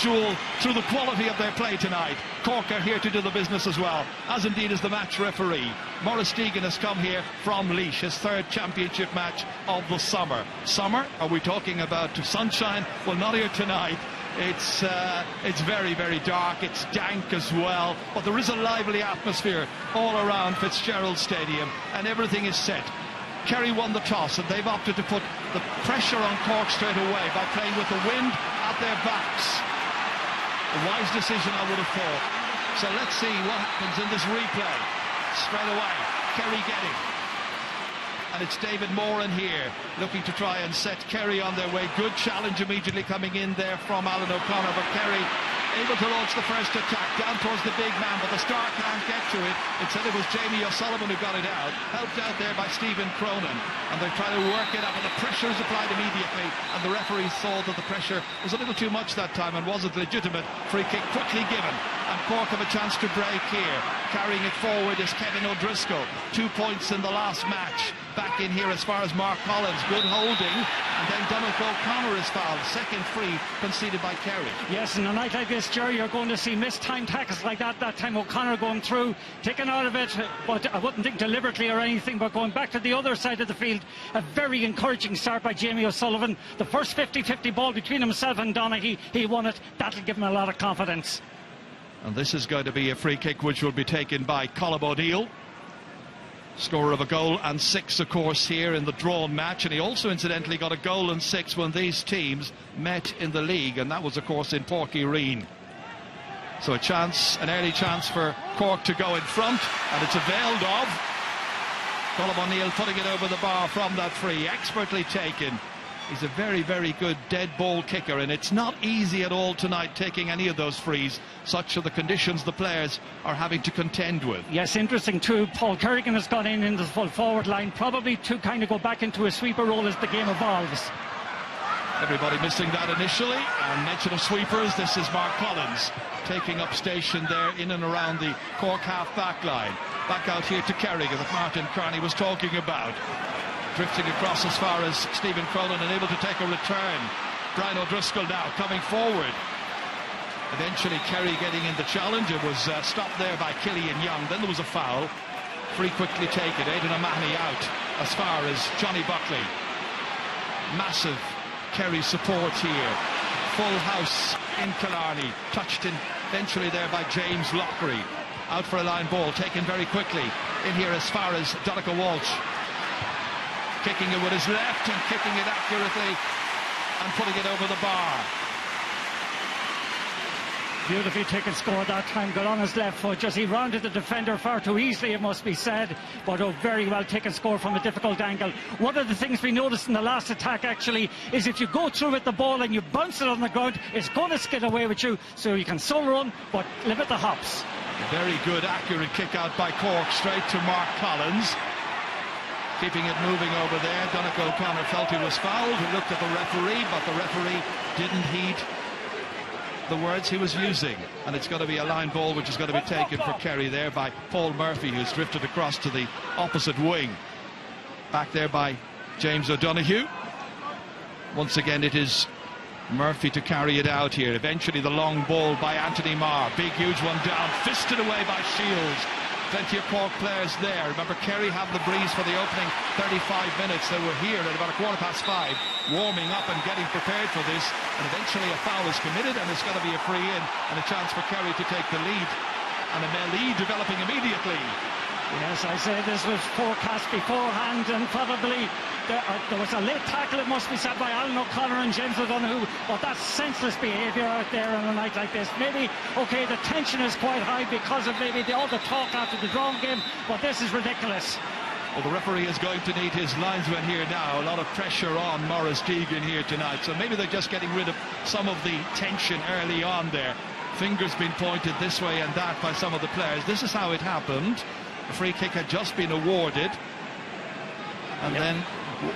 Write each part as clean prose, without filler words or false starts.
visual through the quality of their play tonight. Cork are here to do the business as well, as indeed is the match referee. Maurice Deegan has come here from Laois, his third championship match of the summer. Summer? Are we talking about sunshine? Well, not here tonight. It's very, very dark. It's dank as well, but there is a lively atmosphere all around Fitzgerald Stadium, and everything is set. Kerry won the toss, and they've opted to put the pressure on Cork straight away by playing with the wind at their backs. A wise decision, I would have thought. So let's see what happens in this replay. Straight away, Kerry getting. And it's David Moran here, looking to try and set Kerry on their way. Good challenge immediately coming in there from Alan O'Connor, but Kerry able to launch the first attack down towards the big man, but the star can't get to it. Instead it was Jamie O'Sullivan who got it out, helped out there by Stephen Cronin, and they're trying to work it up, and the pressure is applied immediately, and the referee thought that the pressure was a little too much that time and wasn't legitimate. Free kick quickly given, and Cork have a chance to break here. Carrying it forward is Kevin O'Driscoll, 2 points in the last match. Back in here as far as Mark Collins, good holding, and then Donald O'Connor is fouled. Second free conceded by Kerry. Yes, in a night like this, Jerry, you're going to see mistimed tackles like that. That time O'Connor going through, taken out of it, but I wouldn't think deliberately or anything, but going back to the other side of the field. A very encouraging start by Jamie O'Sullivan. The first 50-50 ball between himself and Donaghy, he won it. That'll give him a lot of confidence. And this is going to be a free kick which will be taken by Colm O'Neill, scorer of a goal and 6, of course, here in the drawn match. And he also incidentally got a goal and 6 when these teams met in the league, and that was, of course, in Porkyreen. So a chance, an early chance for Cork to go in front, and it's availed of. Colm O'Neill putting it over the bar from that free, expertly taken. He's a very, very good dead ball kicker, and it's not easy at all tonight taking any of those frees. Such are the conditions the players are having to contend with. Yes, interesting too. Paul Kerrigan has gone in the full forward line, probably to kind of go back into a sweeper role as the game evolves. Everybody missing that initially, and mention of sweepers, this is Mark Collins taking up station there in and around the Cork half-back line. Back out here to Kerrigan that Martin Kearney was talking about. Drifting across as far as Stephen Cronin, and able to take a return. Brian O'Driscoll now coming forward. Eventually Kerry getting in the challenge. It was stopped there by Killian Young. Then there was a foul. Free quickly taken. Aidan O'Mahony out as far as Johnny Buckley. Massive Kerry support here. Full house in Killarney. Touched in eventually there by James Lockery. Out for a line ball taken very quickly. In here as far as Donncha Walsh. Kicking it with his left and kicking it accurately and putting it over the bar. Beautifully taken score that time. Got on his left foot. Just he rounded the defender far too easily, it must be said. But a very well taken score from a difficult angle. One of the things we noticed in the last attack actually is if you go through with the ball and you bounce it on the ground, it's going to skid away with you. So you can still run, but limit the hops. A very good, accurate kick out by Cork straight to Mark Collins. Keeping it moving over there. Donncha O'Connor felt he was fouled. He looked at the referee, but the referee didn't heed the words he was using. And it's going to be a line ball which is going to be taken for Kerry there by Paul Murphy, who's drifted across to the opposite wing. Back there by James O'Donoghue. Once again it is Murphy to carry it out here. Eventually the long ball by Anthony Marr. Big huge one down, fisted away by Shields. Plenty of Cork players there. Remember, Kerry have the breeze for the opening 35 minutes. They were here at about 5:15, warming up and getting prepared for this. And eventually a foul is committed, and it's going to be a free in and a chance for Kerry to take the lead. And a melee developing immediately. Yes, I say this was forecast beforehand, and probably there was a late tackle, it must be said, by Alan O'Connor and James O'Donoghue, but that's senseless behaviour out there on a night like this. Maybe, okay, the tension is quite high because of maybe all the talk after the drawn game, but this is ridiculous. Well, the referee is going to need his linesman here now. A lot of pressure on Maurice Deegan here tonight, so maybe they're just getting rid of some of the tension early on there. Fingers being pointed this way and that by some of the players. This is how it happened. The free kick had just been awarded, and then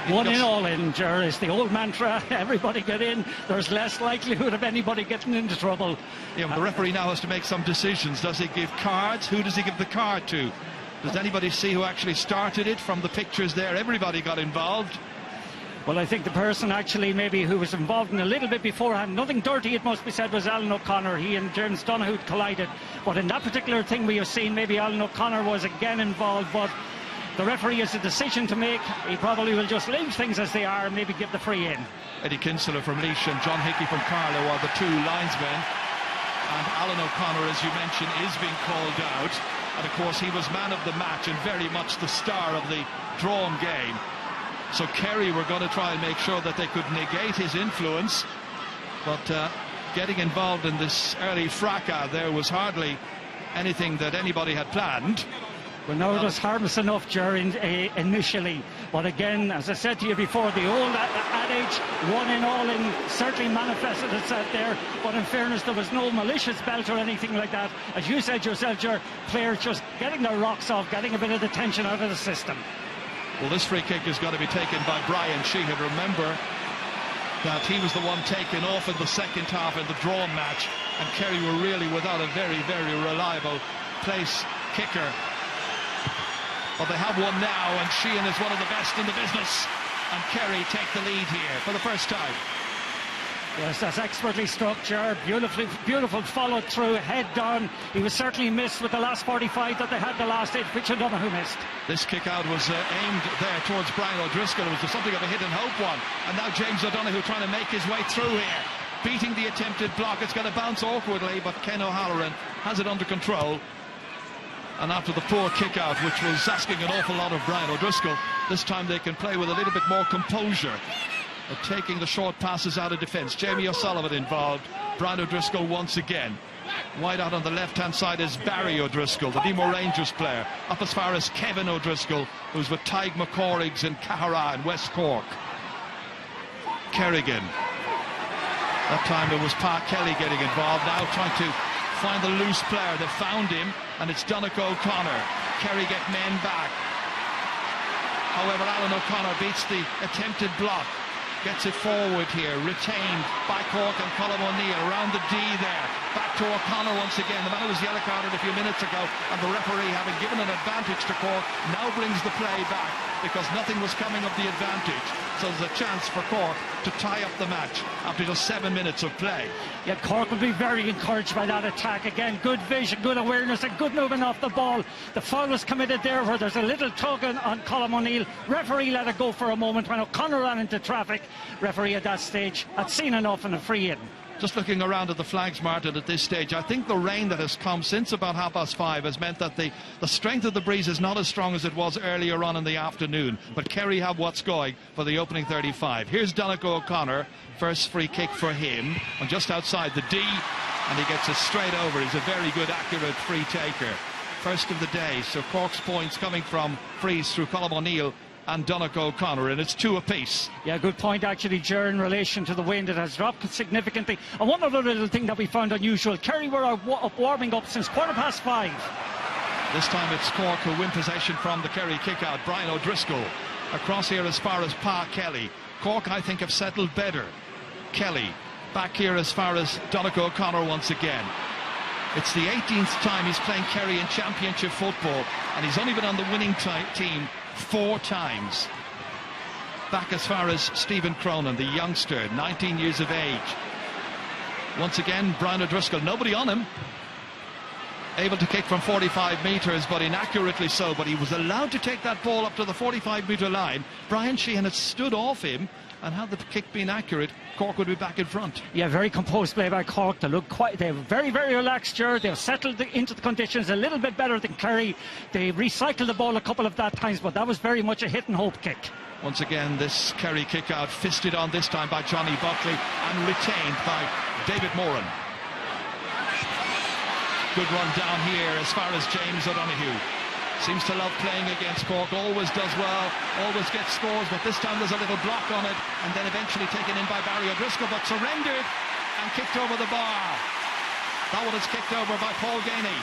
one in, all in, Ger, is the old mantra. Everybody get in. There's less likelihood of anybody getting into trouble. Yeah, but the referee now has to make some decisions. Does he give cards? Who does he give the card to? Does anybody see who actually started it? From the pictures there, everybody got involved. Well, I think the person actually maybe who was involved in a little bit beforehand, nothing dirty it must be said, was Alan O'Connor. He and James Donoghue collided, but in that particular thing we have seen, maybe Alan O'Connor was again involved, but the referee has a decision to make. He probably will just leave things as they are and maybe give the free in. Eddie Kinsella from Laois and John Hickey from Carlow are the two linesmen, and Alan O'Connor, as you mentioned, is being called out, and of course he was man of the match and very much the star of the drawn game. So Kerry were going to try and make sure that they could negate his influence, but getting involved in this early fracas, there was hardly anything that anybody had planned. Well, no, it was harmless enough during initially, but again, as I said to you before, the old adage, one in all in, certainly manifested itself there, but in fairness there was no malicious belt or anything like that. As you said yourself, your players just getting their rocks off, getting a bit of the tension out of the system. Well, this free kick is going to be taken by Brian Sheehan. Remember that he was the one taken off in the second half in the drawn match, and Kerry were really without a very, very reliable place kicker. But they have one now, and Sheehan is one of the best in the business, and Kerry take the lead here for the first time. Yes, that's expertly struck, Ger. Beautiful follow through, head down. He was certainly missed with the last 45 that they had the last 8, which O'Donoghue missed. This kick out was aimed there towards Brian O'Driscoll. It was just something of a hit and hope one. And now James O'Donoghue trying to make his way through here, beating the attempted block. It's going to bounce awkwardly, but Ken O'Halloran has it under control. And after the poor kick out, which was asking an awful lot of Brian O'Driscoll, this time they can play with a little bit more composure, taking the short passes out of defence. Jamie O'Sullivan involved. Brian O'Driscoll once again. Wide out on the left-hand side is Barry O'Driscoll, the Nemo Rangers player. Up as far as Kevin O'Driscoll, who's with Tig McCorrigs in Cahara in West Cork. Kerrigan. That time it was Pa Kelly getting involved, now trying to find the loose player. They found him, and it's Donegal O'Connor. Kerry get men back. However, Alan O'Connor beats the attempted block. Gets it forward here, retained by Cork and Colm O'Neill around the D there. Back to O'Connor once again. The man who was yellow carded a few minutes ago, and the referee, having given an advantage to Cork, now brings the play back because nothing was coming of the advantage. So there's a chance for Cork to tie up the match after just 7 minutes of play. Yeah, Cork will be very encouraged by that attack. Again, good vision, good awareness and good movement off the ball. The foul was committed there where there's a little tug on Colm O'Neill. Referee let it go for a moment when O'Connor ran into traffic. Referee at that stage had seen enough and a free in. Just looking around at the flags, Martin, at this stage, I think the rain that has come since about 5:30 has meant that the strength of the breeze is not as strong as it was earlier on in the afternoon. But Kerry have what's going for the opening 35. Here's Donegal O'Connor, first free kick for him, and just outside the D, and he gets it straight over. He's a very good, accurate free taker. First of the day, so Cork's points coming from frees through Colm O'Neill and Donegal O'Connor, and it's 2 apiece. Yeah, good point actually, Ger, in relation to the wind. It has dropped significantly. And one other little thing that we found unusual, Kerry were warming up since 5:15. This time it's Cork who win possession from the Kerry kick-out. Brian O'Driscoll across here as far as Pa Kelly. Cork, I think, have settled better. Kelly back here as far as Donegal O'Connor once again. It's the 18th time he's playing Kerry in championship football, and he's only been on the winning team 4 times. Back as far as Stephen Cronin, the youngster, 19 years of age. Once again, Brian O'Driscoll, nobody on him. Able to kick from 45 metres, but inaccurately so. But he was allowed to take that ball up to the 45-metre line. Brian Sheehan had stood off him, and had the kick been accurate, Cork would be back in front. Yeah, very composed play by Cork. They look quite, they're very, very relaxed here. They've settled into the conditions a little bit better than Kerry. They recycled the ball a couple of that times, but that was very much a hit and hope kick. Once again, this Kerry kick out, fisted on this time by Johnny Buckley and retained by David Moran. Good run down here as far as James O'Donoghue. Seems to love playing against Cork, always does well, always gets scores, but this time there's a little block on it, and then eventually taken in by Barry O'Driscoll, but surrendered and kicked over the bar. That one is kicked over by Paul Ganey.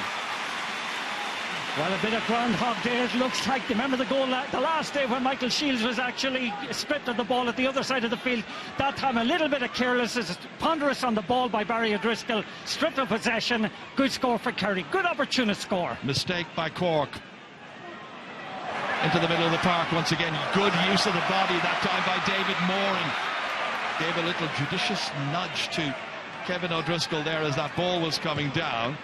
Well, a bit of Groundhog Day it looks like. Remember the goal the last day when Michael Shields was actually stripped of the ball at the other side of the field. That time a little bit of carelessness, ponderous on the ball by Barry O'Driscoll, stripped of possession. Good score for Kerry, good opportunist score. Mistake by Cork. into the middle of the park once again. Good use of the body that time by David Moran. Gave a little judicious nudge to Kevin O'Driscoll there as that ball was coming down.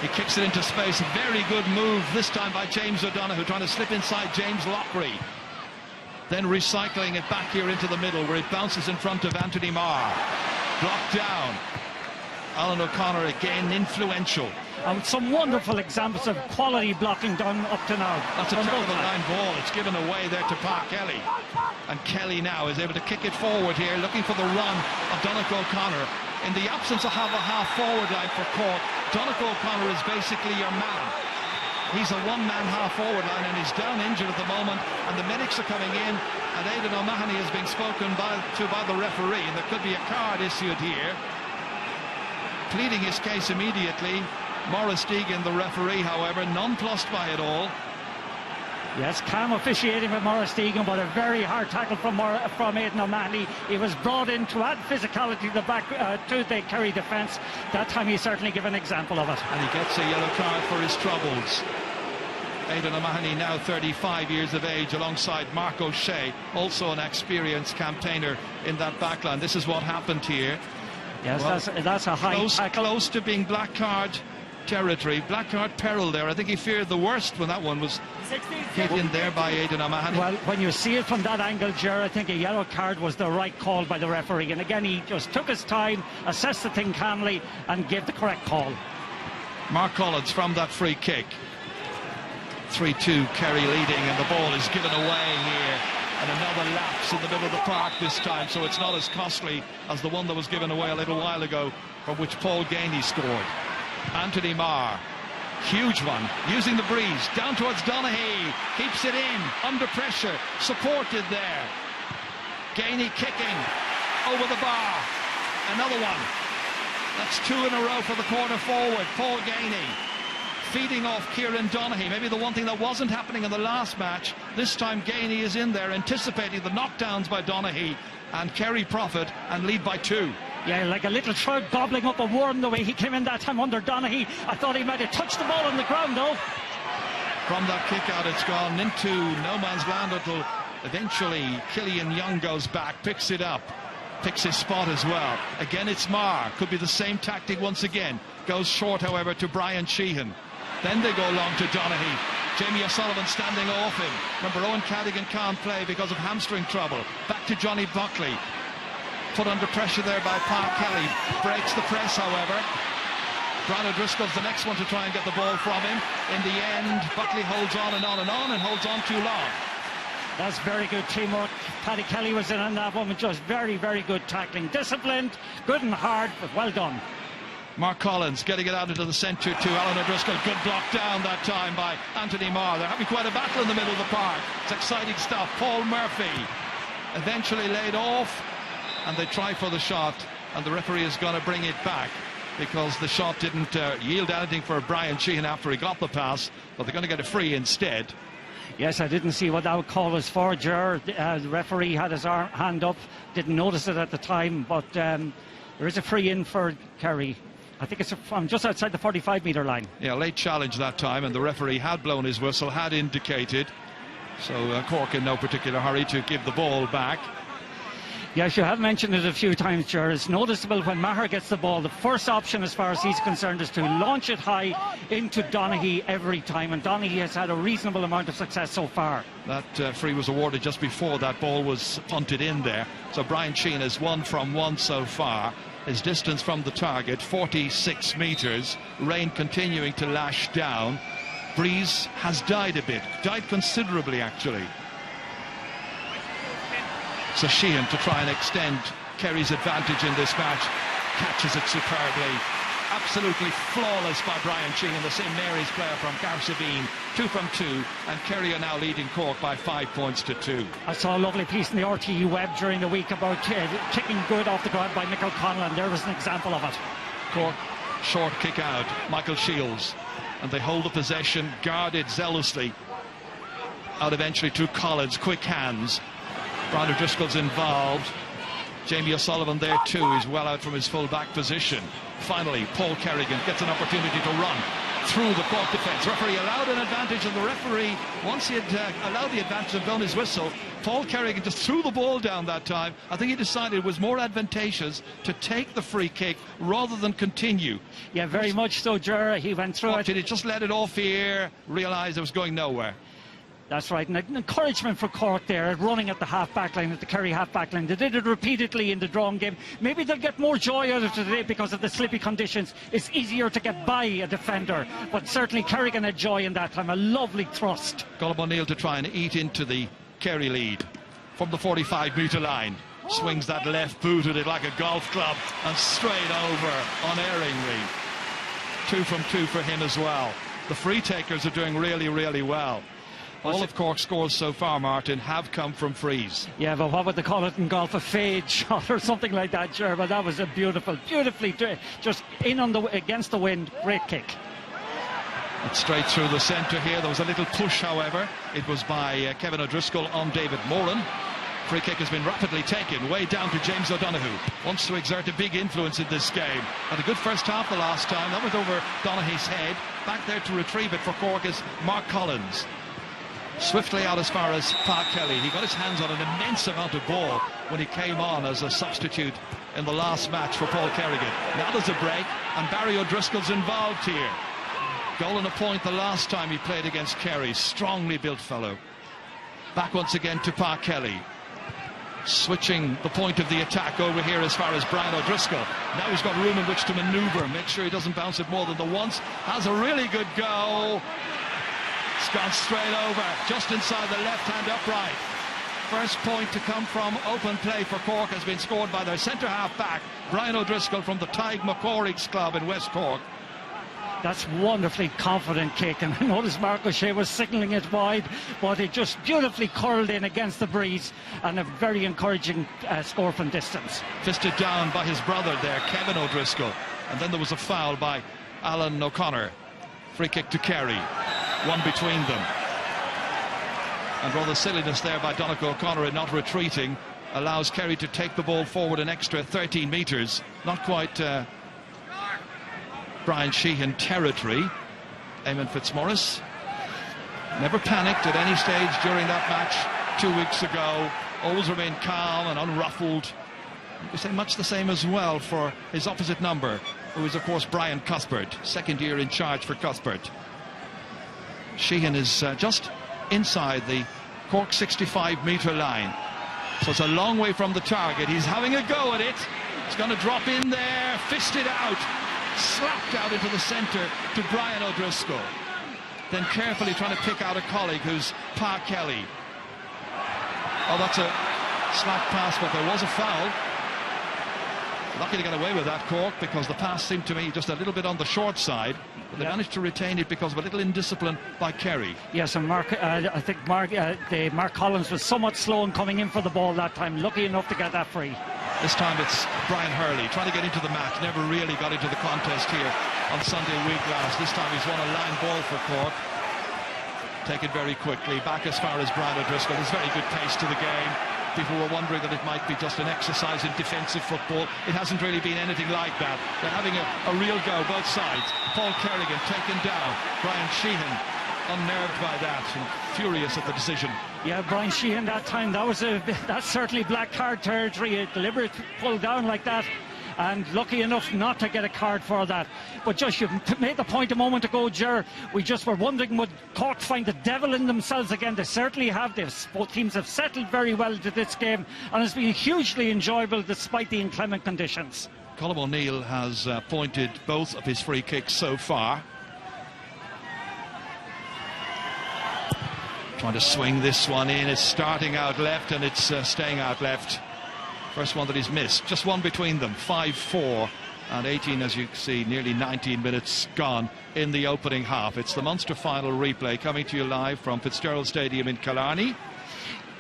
He kicks it into space. Very good move this time by James O'Donoghue, trying to slip inside James Lockery. Then recycling it back here into the middle where it bounces in front of Anthony Marr. Blocked down. Alan O'Connor again influential. And some wonderful examples of quality blocking done up to now. That's a terrible line ball. It's given away there to Park Kelly. And Kelly now is able to kick it forward here, looking for the run of Donnacha O'Connor. In the absence of a half-forward line for Cork, Donnacha O'Connor is basically your man. He's a one-man half-forward line, and he's down injured at the moment, and the medics are coming in, and Aidan O'Mahony is being spoken to by the referee, and there could be a card issued here. Pleading his case immediately. Maurice Deegan, the referee, however, nonplussed by it all. Yes, calm officiating with Maurice Deegan, but a very hard tackle from Aidan O'Mahony. He was brought in to add physicality to the Kerry defence. That time he certainly gave an example of it. And he gets a yellow card for his troubles. Aidan O'Mahony, now 35 years of age, alongside Mark O'Shea, also an experienced campaigner in that backline. This is what happened here. Yes, well, that's a high tackle. Close to being black card territory. Black card peril there. I think he feared the worst when that one was hit in there by Aidan O'Mahony. Well, when you see it from that angle, Ger, I think a yellow card was the right call by the referee. And again, he just took his time, assessed the thing calmly, and gave the correct call. Mark Collins from that free kick. 3-2, Kerry leading, and the ball is given away here. And another lapse in the middle of the park this time, so it's not as costly as the one that was given away a little while ago, from which Paul Gainey scored. Anthony Marr, huge one, using the breeze, down towards Donaghy, keeps it in, under pressure, supported there. Gainey kicking, over the bar, another one. That's two in a row for the corner forward, Paul Gainey. Feeding off Kieran Donaghy, maybe the one thing that wasn't happening in the last match. This time Gainey is in there, anticipating the knockdowns by Donaghy, and Kerry profit and lead by 2. Yeah, like a little trout gobbling up a worm the way he came in that time under Donaghy. I thought he might have touched the ball on the ground though. From that kick out, it's gone into no man's land until eventually Killian Young goes back, picks it up, picks his spot as well. Again it's Marr, could be the same tactic once again. Goes short however to Brian Sheehan. Then they go long to Donaghy. Jamie O'Sullivan standing off him. Remember, Owen Cadigan can't play because of hamstring trouble. Back to Johnny Buckley. Put under pressure there by Park Kelly. Breaks the press, however. Brian O'Driscoll's the next one to try and get the ball from him. In the end, Buckley holds on and on and on, and holds on too long. That's very good teamwork. Paddy Kelly was in on that one with just very, very good tackling. Disciplined, good and hard, but well done. Mark Collins getting it out into the centre to Alan O'Driscoll. Good block down that time by Anthony Marr. They're having quite a battle in the middle of the park. It's exciting stuff. Paul Murphy eventually laid off, and they try for the shot, and the referee is going to bring it back because the shot didn't yield anything for Brian Sheehan after he got the pass, but they're going to get a free instead. Yes, I didn't see what that call was for, Ger. The referee had his hand up, didn't notice it at the time, but there is a free in for Kerry. I think it's from just outside the 45-metre line. Yeah, late challenge that time, and the referee had blown his whistle, had indicated. So Cork in no particular hurry to give the ball back. Yes, you have mentioned it a few times, Ger. It's noticeable when Maher gets the ball, the first option as far as he's concerned is to launch it high into Donaghy every time, and Donaghy has had a reasonable amount of success so far. That free was awarded just before that ball was punted in there. So Brian Sheehan is 1 from 1 so far. His distance from the target, 46 metres. Rain continuing to lash down. Breeze has died a bit, died considerably actually. So Sheehan to try and extend Kerry's advantage in this match. Catches it superbly. Absolutely flawless by Brian Sheehan, the St Mary's player from Carshaveen. 2 from 2, and Kerry are now leading Cork by 5 points to 2. I saw a lovely piece in the RTE web during the week about kicking good off the ground by Michael Connell, and there was an example of it. Cork short kick out, Michael Shields, and they hold the possession, guarded zealously. Out eventually to Collins, quick hands. Brian O'Driscoll's involved. Jamie O'Sullivan there too. He's well out from his full back position. Finally, Paul Kerrigan gets an opportunity to run. through the Cork defence. Referee allowed an advantage, and the referee, once he had allowed the advantage and blown his whistle, Paul Kerrigan just threw the ball down that time. I think he decided it was more advantageous to take the free kick rather than continue. Yeah, very much so, Ger. He went through it. Did he just let it off here, realised it was going nowhere? That's right, and an encouragement for Cork there, running at the half-back line, at the Kerry half-back line. They did it repeatedly in the drawing game. Maybe they'll get more joy out of it today because of the slippy conditions. It's easier to get by a defender, but certainly Kerrigan had joy in that time. A lovely thrust. Colm O'Neill to try and eat into the Kerry lead from the 45-metre line. Swings that left boot at it like a golf club and straight over unerringly. 2 from 2 for him as well. The free takers are doing really, really well. All of Cork's scores so far, Martin, have come from frees. Yeah, but what would they call it in golf? A fade shot or something like that, Ger. But that was a beautifully just in on against the wind. Great kick. It's straight through the centre here. There was a little push, however. It was by Kevin O'Driscoll on David Moran. Free kick has been rapidly taken, way down to James O'Donoghue. Wants to exert a big influence in this game. Had a good first half the last time. That went over Donaghy's head. Back there to retrieve it for Cork is Mark Collins. Swiftly out as far as Park Kelly. He got his hands on an immense amount of ball when he came on as a substitute in the last match for Paul Kerrigan. Now there's a break, and Barry O'Driscoll's involved here. Goal and a point the last time he played against Kerry. Strongly built fellow. Back once again to Park Kelly. Switching the point of the attack over here as far as Brian O'Driscoll. Now he's got room in which to manoeuvre. Make sure he doesn't bounce it more than the once. Has a really good go. It's gone straight over, just inside the left-hand upright. First point to come from open play for Cork has been scored by their centre-half back, Brian O'Driscoll from the Tig McCorrick's club in West Cork. That's wonderfully confident kick, and I noticed Mark O'Shea was signalling it wide, but it just beautifully curled in against the breeze, and a very encouraging score from distance. Fisted down by his brother there, Kevin O'Driscoll, and then there was a foul by Alan O'Connor. Free kick to Kerry. One between them, and rather silliness there by Donnacha O'Connor in not retreating allows Kerry to take the ball forward an extra 13 metres. Not quite Brian Sheehan territory. Eamon Fitzmaurice never panicked at any stage during that match 2 weeks ago. Always remained calm and unruffled. You could say much the same as well for his opposite number, who is of course Brian Cuthbert, second year in charge for Cuthbert. Sheehan is just inside the Cork 65-metre line, so it's a long way from the target. He's having a go at it. It's going to drop in there, fisted out, slapped out into the centre to Brian O'Driscoll. Then carefully trying to pick out a colleague who's Park Kelly. Oh, that's a slack pass, but there was a foul. Lucky to get away with that, Cork, because the pass seemed to me just a little bit on the short side, but they managed to retain it because of a little indiscipline by Kerry. Yes, and I think Mark Collins was somewhat slow in coming in for the ball that time, lucky enough to get that free. This time it's Brian Hurley trying to get into the match, never really got into the contest here on Sunday week last. This time he's won a line ball for Cork. Taken very quickly, back as far as Brian O'Driscoll. There's very good pace to the game. People were wondering that it might be just an exercise in defensive football. It hasn't really been anything like that. They're having a real go, both sides. Paul Kerrigan taken down. Brian Sheehan unnerved by that and furious at the decision. Yeah, Brian Sheehan that time, that's certainly black card territory. A deliberate pull down like that, and lucky enough not to get a card for that. But just, you made the point a moment ago, Ger, we just were wondering, would Cork find the devil in themselves again? They certainly have. Both teams have settled very well to this game, and it's been hugely enjoyable despite the inclement conditions. Colm O'Neill has pointed both of his free kicks so far. Trying to swing this one in. It's starting out left and it's staying out left. First one that he's missed. Just one between them. 5-4 and 18, as you see, nearly 19 minutes gone in the opening half. It's the Munster final replay coming to you live from Fitzgerald Stadium in Killarney.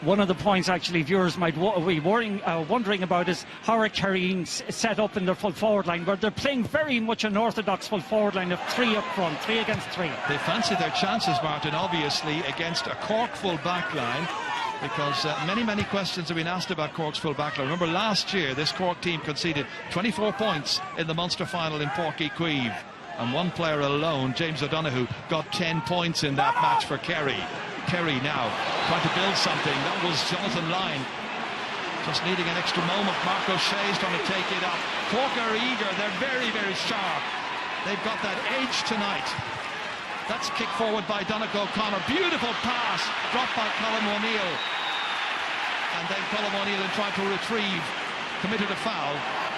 One of the points actually viewers might be wondering about is how are Kerry set up in their full forward line, where they're playing very much an orthodox full forward line of 3 up front, 3 against 3. They fancy their chances, Martin, obviously against a Cork full back line, because many questions have been asked about Cork's full back line. Remember last year this Cork team conceded 24 points in the Munster final in Páirc Uí Chaoimh. And one player alone, James O'Donoghue, got 10 points in that match for Kerry. Kerry now trying to build something. That was Jonathan Lyne. Just needing an extra moment. Mark O'Shea's trying to take it up. Cork are eager. They're very, very sharp. They've got that edge tonight. That's kicked forward by Donegal O'Connor. Beautiful pass. Dropped by Colm O'Neill. And then Colm O'Neill tried to retrieve. Committed a foul.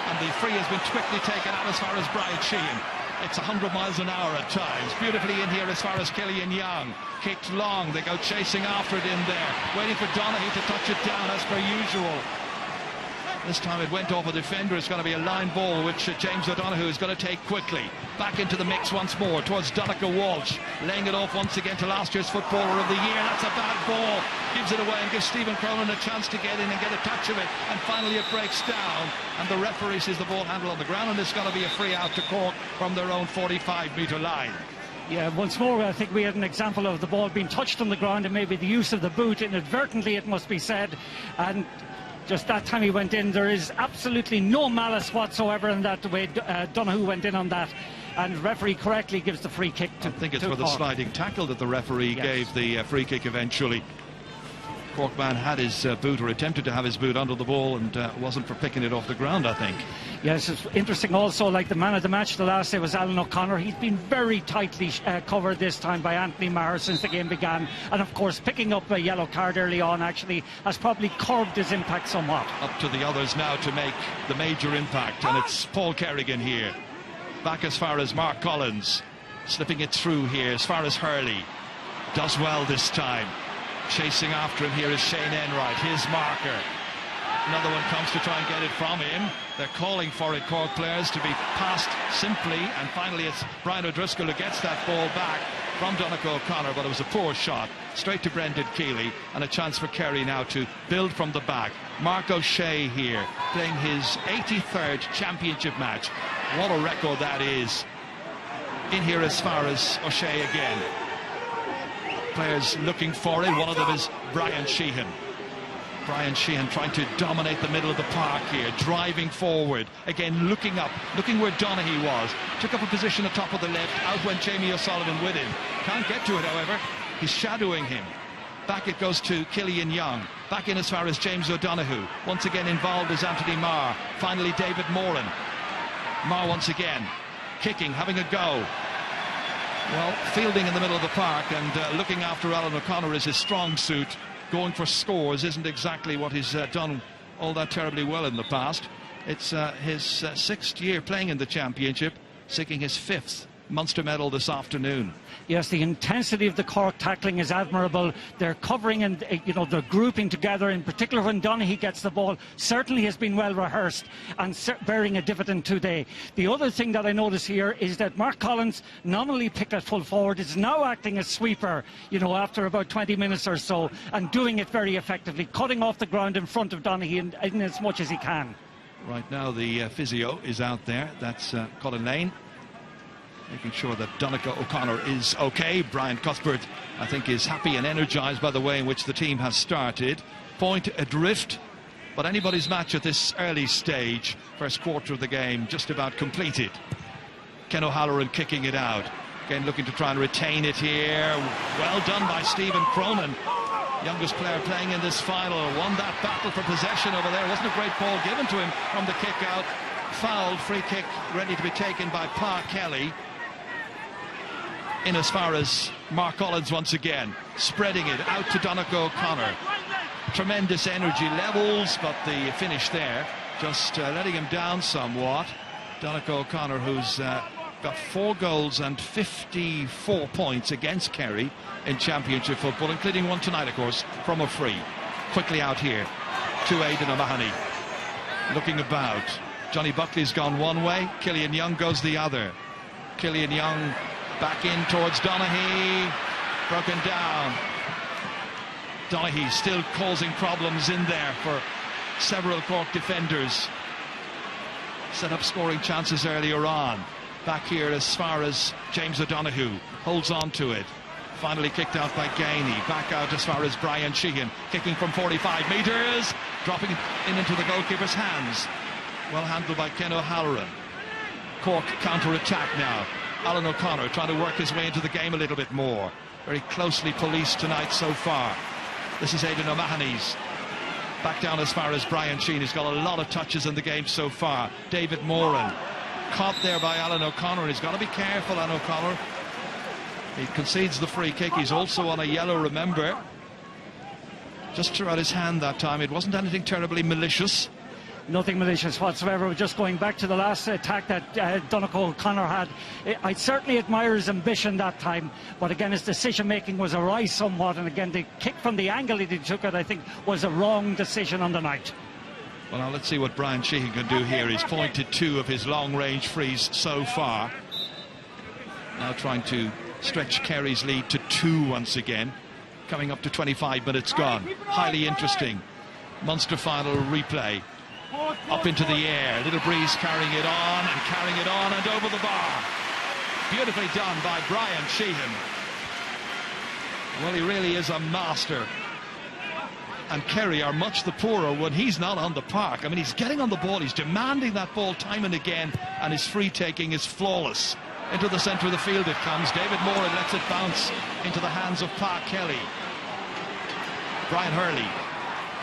And the free has been quickly taken out as far as Brian Sheehan. It's 100 miles an hour at times. Beautifully in here as far as Killian Young. Kicked long. They go chasing after it in there. Waiting for Donoghue to touch it down as per usual. This time it went off a defender. It's going to be a line ball which James O'Donoghue is going to take quickly. Back into the mix once more towards Donegal Walsh. Laying it off once again to last year's Footballer of the Year. That's a bad ball. Gives it away and gives Stephen Cronin a chance to get in and get a touch of it. And finally it breaks down. And the referee sees the ball handle on the ground. And it's going to be a free out to Cork from their own 45-metre line. Yeah, once more, I think we had an example of the ball being touched on the ground and maybe the use of the boot inadvertently, it must be said. And just that time he went in, there is absolutely no malice whatsoever in that way Donoghue went in on that. And referee correctly gives the free kick to I think it's to for the Cork. sliding tackle that the referee gave the free kick eventually. Cork man had his boot, or attempted to have his boot under the ball, and wasn't for picking it off the ground, I think. Yes, it's interesting also, like the man of the match the last day was Alan O'Connor. He's been very tightly covered this time by Anthony Maher since the game began. And of course, picking up a yellow card early on actually has probably curbed his impact somewhat. Up to the others now to make the major impact, and it's Paul Kerrigan here. Back as far as Mark Collins, slipping it through here as far as Hurley. Does well this time. Chasing after him here is Shane Enright, his marker. Another one comes to try and get it from him. They're calling for it, Cork players, to be passed simply, and finally it's Brian O'Driscoll who gets that ball back from Donegal O'Connor, but it was a poor shot straight to Brendan Keeley, and a chance for Kerry now to build from the back. Mark O'Shea here playing his 83rd championship match. What a record that is. In here as far as O'Shea again. Players looking for it. One of them is Brian Sheehan. Brian Sheehan trying to dominate the middle of the park here, driving forward, again looking up, looking where Donoghue was. Took up a position atop of the left, out went Jamie O'Sullivan with him. Can't get to it, however. He's shadowing him. Back it goes to Killian Young. Back in as far as James O'Donoghue. Once again involved is Anthony Maher. Finally David Moran. Maher once again kicking, having a go. Well, fielding in the middle of the park and looking after Alan O'Connor is his strong suit. Going for scores isn't exactly what he's done all that terribly well in the past. It's his 6th year playing in the championship, seeking his 5th Munster medal this afternoon. Yes, the intensity of the Cork tackling is admirable. They're covering and they're grouping together. In particular, when Donoghue gets the ball, certainly has been well rehearsed and bearing a dividend today. The other thing that I notice here is that Mark Collins, nominally picked at full forward, is now acting as sweeper. After about 20 minutes or so, and doing it very effectively, cutting off the ground in front of Donoghue in as much as he can. Right now, the physio is out there. That's Colin Lane, making sure that Donegal O'Connor is okay. Brian Cuthbert, I think, is happy and energised by the way in which the team has started. Point adrift, but anybody's match at this early stage. First quarter of the game just about completed. Ken O'Halloran kicking it out. Again, looking to try and retain it here. Well done by Stephen Cronin, youngest player playing in this final. Won that battle for possession over there. Wasn't a great ball given to him from the kick out. Fouled, free kick ready to be taken by Pa Kelly. In as far as Mark Collins once again, spreading it out to Donegal O'Connor. Tremendous energy levels, but the finish there just letting him down somewhat. Donegal O'Connor, who's got 4 goals and 54 points against Kerry in championship football, including one tonight, of course, from a free. Quickly out here to Aidan O'Mahony. Looking about. Johnny Buckley's gone one way, Killian Young goes the other. Killian Young back in towards Donoghue, broken down. Donoghue still causing problems in there for several Cork defenders. Set up scoring chances earlier on. Back here as far as James O'Donoghue holds on to it. Finally kicked out by Gainey. Back out as far as Brian Sheehan, kicking from 45 metres, dropping it into the goalkeeper's hands. Well handled by Ken O'Halloran. Cork counter-attack now. Alan O'Connor trying to work his way into the game a little bit more. Very closely policed tonight so far. This is Aidan O'Mahony's. Back down as far as Brian Sheehan. He's got a lot of touches in the game so far. David Moran caught there by Alan O'Connor, and he's got to be careful, Alan O'Connor. He concedes the free kick. He's also on a yellow, remember. Just threw out his hand that time. It wasn't anything terribly malicious. Nothing malicious whatsoever. Just going back to the last attack that Donegal O'Connor had, I certainly admire his ambition that time, but again his decision making was awry somewhat, and again the kick from the angle that he took it, I think, was a wrong decision on the night. Well, now let's see what Brian Sheehan can do here. He's pointed 2 of his long range frees so far. Now trying to stretch Kerry's lead to 2 once again, coming up to 25 minutes gone. Highly interesting Munster final replay. Up into the air, little breeze carrying it on and over the bar. Beautifully done by Brian Sheehan. Well, he really is a master. And Kerry are much the poorer when he's not on the park. I mean, he's getting on the ball, he's demanding that ball time and again, and his free taking is flawless. Into the centre of the field it comes. David Moran lets it bounce into the hands of Pa Kelly. Brian Hurley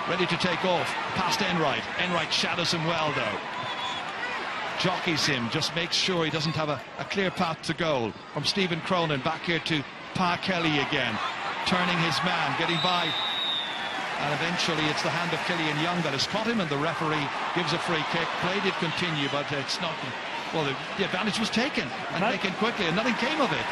ready to take off, past Enright. Enright shadows him well, though. Jockeys him, just makes sure he doesn't have a clear path to goal. From Stephen Cronin, back here to Pa Kelly again. Turning his man, getting by. And eventually it's the hand of Killian Young that has caught him, and the referee gives a free kick. Play did continue, but it's not... Well, the advantage was taken, and taken quickly, and nothing came of it.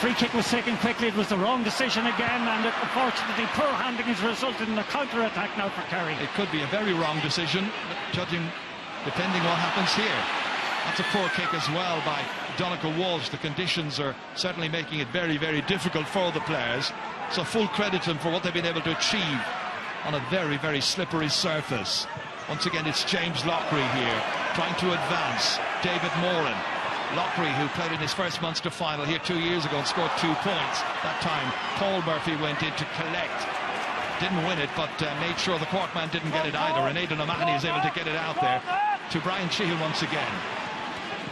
Free kick was taken quickly. It was the wrong decision again, and unfortunately poor handling has resulted in a counter-attack now for Kerry. It could be a very wrong decision, judging, depending what happens here. That's a poor kick as well by Donegal Walsh. The conditions are certainly making it very, very difficult for the players. So full credit to them for what they've been able to achieve on a very, very slippery surface. Once again, it's James Lockery here, trying to advance. David Moran. Lockery, who played in his first Munster final here 2 years ago and scored 2 points. That time, Paul Murphy went in to collect. Didn't win it, but made sure the Cork man didn't get it either. And Aidan O'Mahony is able to get it out there to Brian Sheehan once again.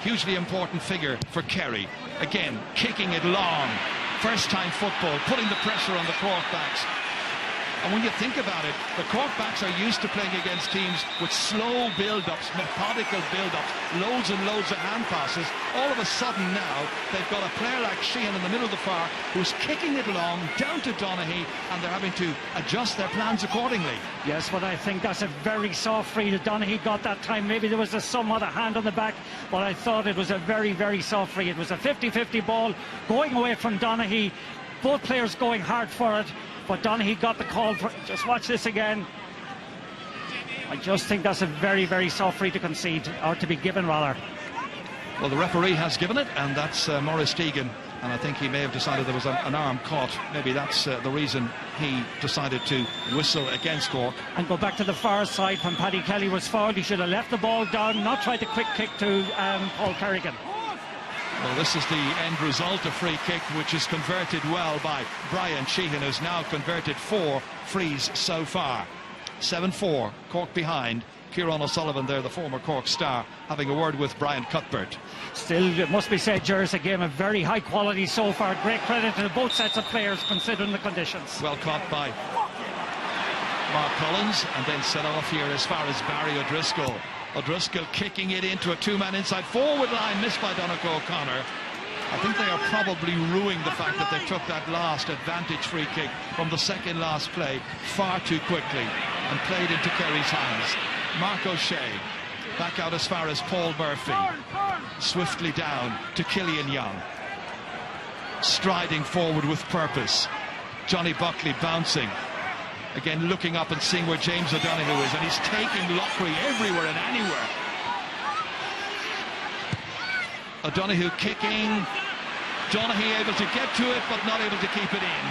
Hugely important figure for Kerry. Again, kicking it long. First time football, putting the pressure on the Cork backs. And when you think about it, the Cork backs are used to playing against teams with slow build-ups, methodical build-ups, loads and loads of hand passes. All of a sudden now, they've got a player like Sheehan in the middle of the park who's kicking it long down to Donaghy, and they're having to adjust their plans accordingly. Yes, but I think that's a very soft free that Donaghy got that time. Maybe there was somewhat a hand on the back, but I thought it was a very, very soft free. It was a 50-50 ball going away from Donaghy. Both players going hard for it. But Donaghy got the call for... Just watch this again. I just think that's a very, very soft free to concede, or to be given, rather. Well, the referee has given it, and that's Maurice Deegan. And I think he may have decided there was an arm caught. Maybe that's the reason he decided to whistle against Cork. And go back to the far side. When Paddy Kelly was fouled, he should have left the ball down, not tried the quick kick to Paul Kerrigan. Well, this is the end result, a free kick which is converted well by Brian Sheehan, who's now converted 4 frees so far. 7-4, Cork behind. Kieran O'Sullivan there, the former Cork star, having a word with Brian Cuthbert. Still, it must be said, Gers, a game of very high quality so far. Great credit to both sets of players considering the conditions. Well caught by Mark Collins, and then set off here as far as Barry O'Driscoll. O'Driscoll kicking it into a 2-man inside forward line, missed by Donegal O'Connor. I think they are probably ruining the fact that they took that last advantage free kick from the second last play far too quickly and played into Kerry's hands. Mark O'Shea back out as far as Paul Murphy, swiftly down to Killian Young, striding forward with purpose. Johnny Buckley bouncing. Again, looking up and seeing where James O'Donoghue is, and he's taking Lockery everywhere and anywhere. O'Donoghue kicking. Donaghy able to get to it, but not able to keep it in.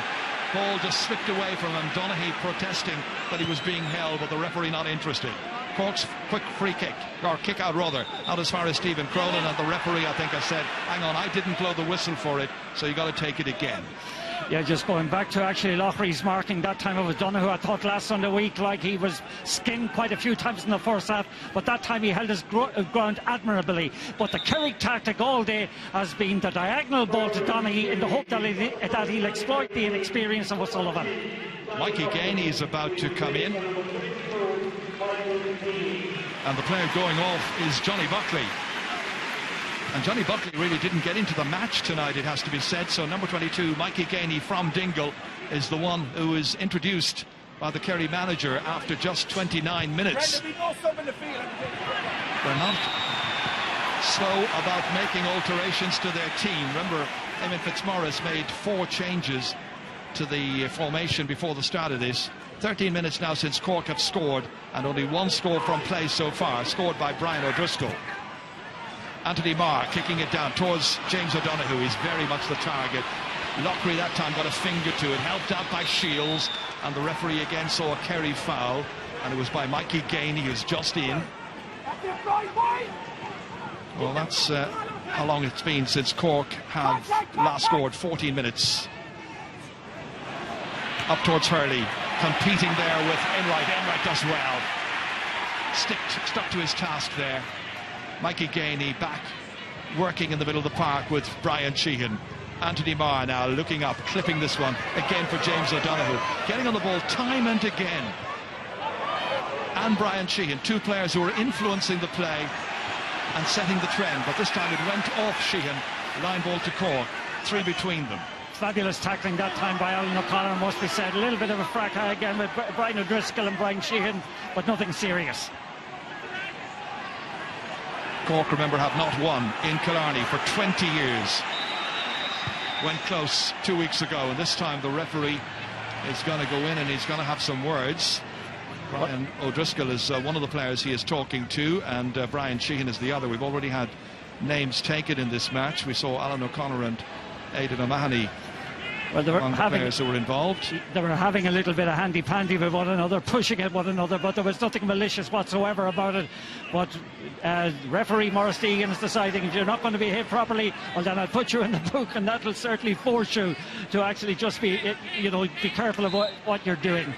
Ball just slipped away from him. Donaghy protesting that he was being held, but the referee not interested. Cork's quick free kick, or kick out rather, out as far as Stephen Cronin, and the referee, I think, has said, hang on, I didn't blow the whistle for it, so you got to take it again. Yeah, just going back to actually Lochree's marking that time of O'Donoghue. I thought last Sunday week like he was skinned quite a few times in the first half, but that time he held his ground admirably. But the Kerry tactic all day has been the diagonal ball to Donaghy in the hope that he'll exploit the inexperience of O'Sullivan. Mikey Gainey is about to come in, and the player going off is Johnny Buckley. And Johnny Buckley really didn't get into the match tonight, it has to be said. So number 22, Mikey Gainey from Dingle, is the one who is introduced by the Kerry manager after just 29 minutes. They're not slow about making alterations to their team. Remember, Eamon Fitzmaurice made 4 changes to the formation before the start of this. 13 minutes now since Cork have scored, and only 1 score from play so far, scored by Brian O'Driscoll. Anthony Marr kicking it down towards James O'Donoghue. He's very much the target. Lockery that time got a finger to it, helped out by Shields, and the referee again saw a Kerry foul, and it was by Mikey Gainey, who's just in. Well, that's how long it's been since Cork have last scored, 14 minutes. Up towards Hurley, competing there with Enright. Enright does well. Stuck to his task there. Mikey Gainey back working in the middle of the park with Brian Sheehan. Anthony Marr now looking up, clipping this one again for James O'Donoghue, getting on the ball time and again. And Brian Sheehan, 2 players who are influencing the play and setting the trend, but this time it went off Sheehan. Line ball to Cork, 3 between them. Fabulous tackling that time by Alan O'Connor, must be said. A little bit of a fracas again with Brian O'Driscoll and Brian Sheehan, but nothing serious. Cork, remember, have not won in Killarney for 20 years. Went close 2 weeks ago, and this time the referee is going to go in and he's going to have some words. Brian O'Driscoll is one of the players he is talking to, and Brian Sheehan is the other. We've already had names taken in this match. We saw Alan O'Connor and Aidan O'Mahony. Well, they were among the players who were involved. They were having a little bit of handy-pandy with one another, pushing at one another, but there was nothing malicious whatsoever about it. But referee Maurice Deegan is deciding if you're not going to be hit properly, well, then I'll put you in the book, and that will certainly force you to actually just be, be careful of what you're doing.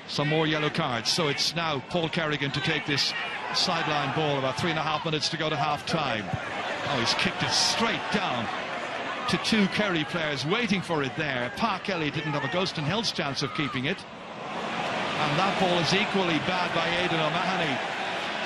Some more yellow cards. So it's now Paul Kerrigan to take this sideline ball. About 3.5 minutes to go to half-time. Oh, he's kicked it straight down to 2 Kerry players waiting for it there. Pa Kelly didn't have a ghost in hell's chance of keeping it. And that ball is equally bad by Aidan O'Mahony.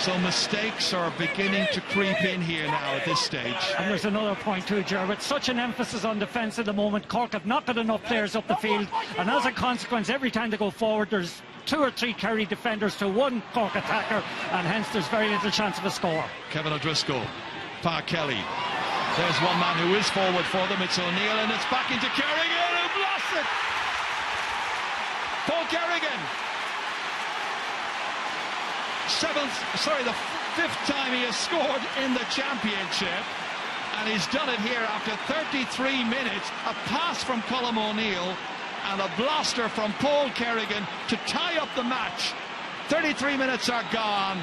So mistakes are beginning to creep in here now at this stage. And there's another point too, Ger. With such an emphasis on defence at the moment, Cork have not got enough players up the field, and as a consequence, every time they go forward, there's 2 or 3 Kerry defenders to 1 Cork attacker, and hence there's very little chance of a score. Kevin O'Driscoll, Pa Kelly. There's one man who is forward for them. It's O'Neill, and it's back into Kerrigan, who lost it. Paul Kerrigan. The 5th time he has scored in the championship, and he's done it here after 33 minutes. A pass from Colm O'Neill and a blaster from Paul Kerrigan to tie up the match. 33 minutes are gone,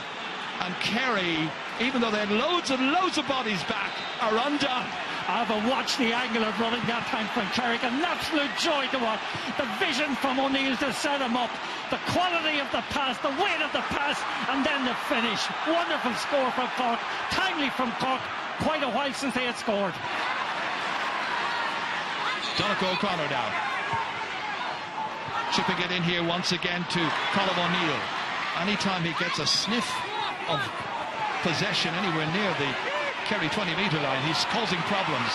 and Kerry, even though they had loads and loads of bodies back, are undone. But watch the angle of running that time from Kerrigan. An absolute joy to watch. The vision from O'Neill to set him up. The quality of the pass, the weight of the pass, and then the finish. Wonderful score from Cork. Timely from Cork. Quite a while since they had scored. Donnacha O'Connor now. Chipping it in here once again to Colm O'Neill. Anytime he gets a sniff of possession anywhere near the Kerry 20-metre line, he's causing problems.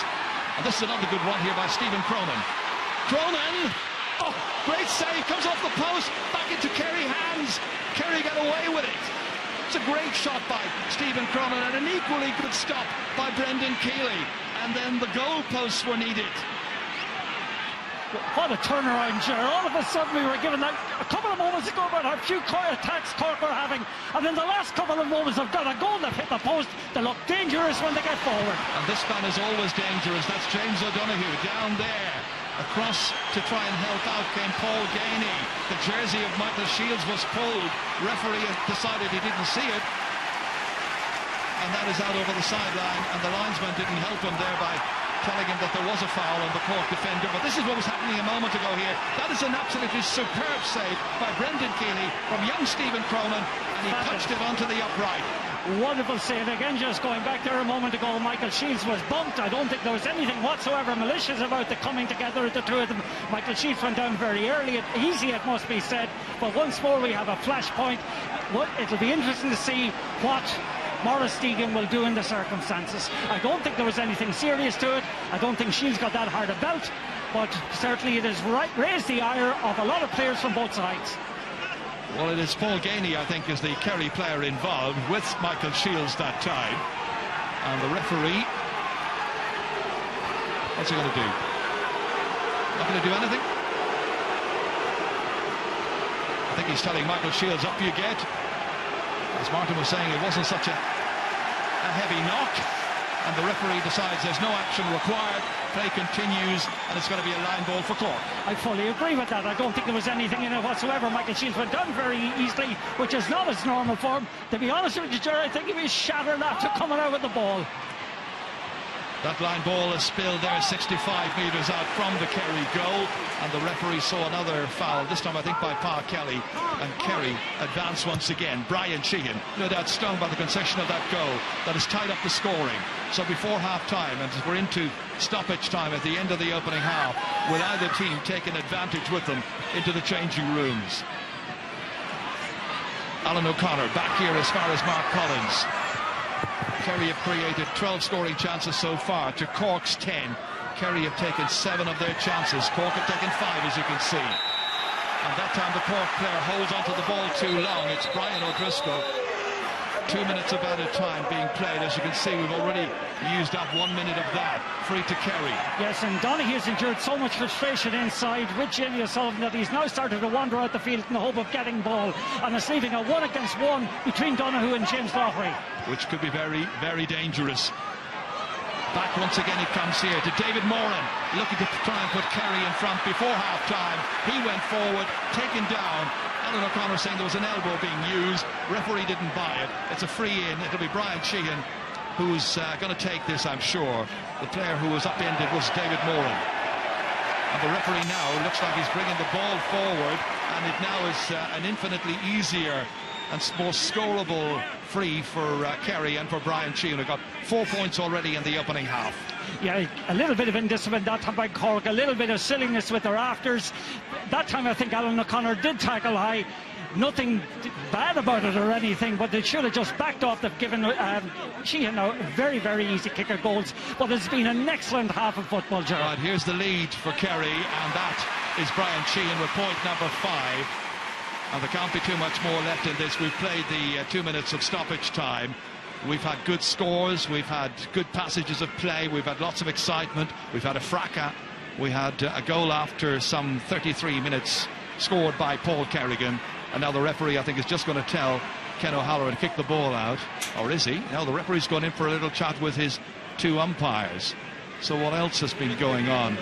And this is another good one here by Stephen Cronin. Cronin! Oh, great save, comes off the post, back into Kerry hands. Kerry got away with it. It's a great shot by Stephen Cronin, and an equally good stop by Brendan Keeley. And then the goalposts were needed. What a turnaround, Ger. All of a sudden we were given that a couple of moments ago about how few attacks Cork were having, and in the last couple of moments they've got a goal that hit the post. They look dangerous when they get forward. And this man is always dangerous. That's James O'Donoghue down there. Across to try and help out came Paul Gainey. The jersey of Michael Shields was pulled. Referee decided he didn't see it, and that is out over the sideline, and the linesman didn't help him there by telling him that there was a foul on the Cork defender. But this is what was happening a moment ago here. That is an absolutely superb save by Brendan Keeley from young Stephen Cronin, and he touched it onto the upright. Wonderful save again. Just going back there a moment ago, Michael Shields was bumped. I don't think there was anything whatsoever malicious about the coming together of the two of them. Michael Shields went down very early, easy it must be said, but once more we have a flashpoint. It'll be interesting to see what Maurice Deegan will do in the circumstances. I don't think there was anything serious to it. I don't think Shields got that hard a belt, but certainly it has raised the ire of a lot of players from both sides. Well, it is Paul Gainey, I think, is the Kerry player involved with Michael Shields that time. And the referee, what's he going to do? Not going to do anything? I think he's telling Michael Shields, up you get. As Martin was saying, it wasn't such a heavy knock. And the referee decides there's no action required. Play continues, and it's going to be a line ball for Cork. I fully agree with that. I don't think there was anything in it whatsoever. Michael Shields went down very easily, which is not his normal form. To be honest with you, Jerry, I think he was shattered after coming out with the ball. That line ball is spilled there 65 metres out from the Kerry goal, and the referee saw another foul, this time I think by Pa Kelly, and Kerry advance once again. Brian Sheehan, no doubt stung by the concession of that goal that has tied up the scoring. So before half-time, and we're into stoppage time at the end of the opening half, will either team take an advantage with them into the changing rooms? Alan O'Connor back here as far as Mark Collins. Kerry have created 12 scoring chances so far to Cork's 10. Kerry have taken 7 of their chances. Cork have taken 5, as you can see. And that time the Cork player holds onto the ball too long. It's Brian O'Driscoll. 2 minutes of added time being played. As you can see, we've already used up 1 minute of that. Free to Kerry. Yes, and Donohue's endured so much frustration inside with Jamie O'Sullivan that he's now started to wander out the field in the hope of getting ball. And it's leaving a 1-against-1 between Donohue and James Loughery, which could be very, very dangerous. Back once again it comes here to David Moran, looking to try and put Kerry in front before half-time. He went forward, taken down. Alan O'Connor saying there was an elbow being used. Referee didn't buy it. It's a free in. It'll be Brian Sheehan who's going to take this, I'm sure. The player who was upended was David Moran. And the referee now looks like he's bringing the ball forward, and it now is an infinitely easier and more scoreable free for Kerry and for Brian Sheehan, who got 4 points already in the opening half. Yeah, a little bit of indiscipline that time by Cork, a little bit of silliness with their afters. That time I think Alan O'Connor did tackle high. Nothing bad about it or anything, but they should have just backed off. They've given Sheehan a very, very easy kick of goals. But it's been an excellent half of football, Gerard. Right, here's the lead for Kerry, and that is Brian Sheehan with point number 5. And there can't be too much more left in this. We've played the 2 minutes of stoppage time. We've had good scores, we've had good passages of play, we've had lots of excitement, we've had a fracas. We had a goal after some 33 minutes scored by Paul Kerrigan. And now the referee, I think, is just going to tell Ken O'Halloran to kick the ball out. Or is he? No, the referee's gone in for a little chat with his 2 umpires. So what else has been going on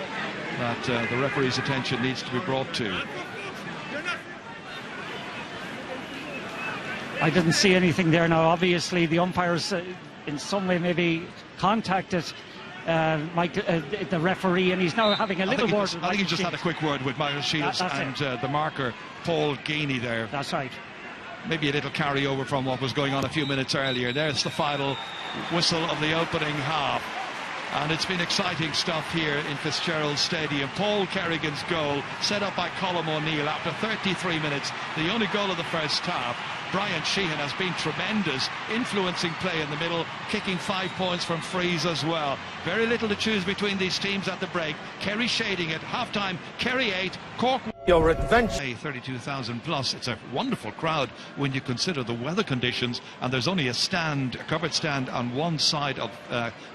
that the referee's attention needs to be brought to? I didn't see anything there. Now, obviously, the umpires in some way maybe contacted the referee, and he's now having a little word. I think he just had a quick word with Michael Shields and the marker, Paul Gainey, there. That's right. Maybe a little carryover from what was going on a few minutes earlier. There's the final whistle of the opening half. And it's been exciting stuff here in Fitzgerald Stadium. Paul Kerrigan's goal, set up by Colm O'Neill after 33 minutes, the only goal of the first half. Brian Sheehan has been tremendous, influencing play in the middle, kicking 5 points from frees as well. Very little to choose between these teams at the break. Kerry shading it, half-time, Kerry 8, Cork... Your adventure. 32,000 plus. It's a wonderful crowd when you consider the weather conditions, and there's only a covered stand on one side of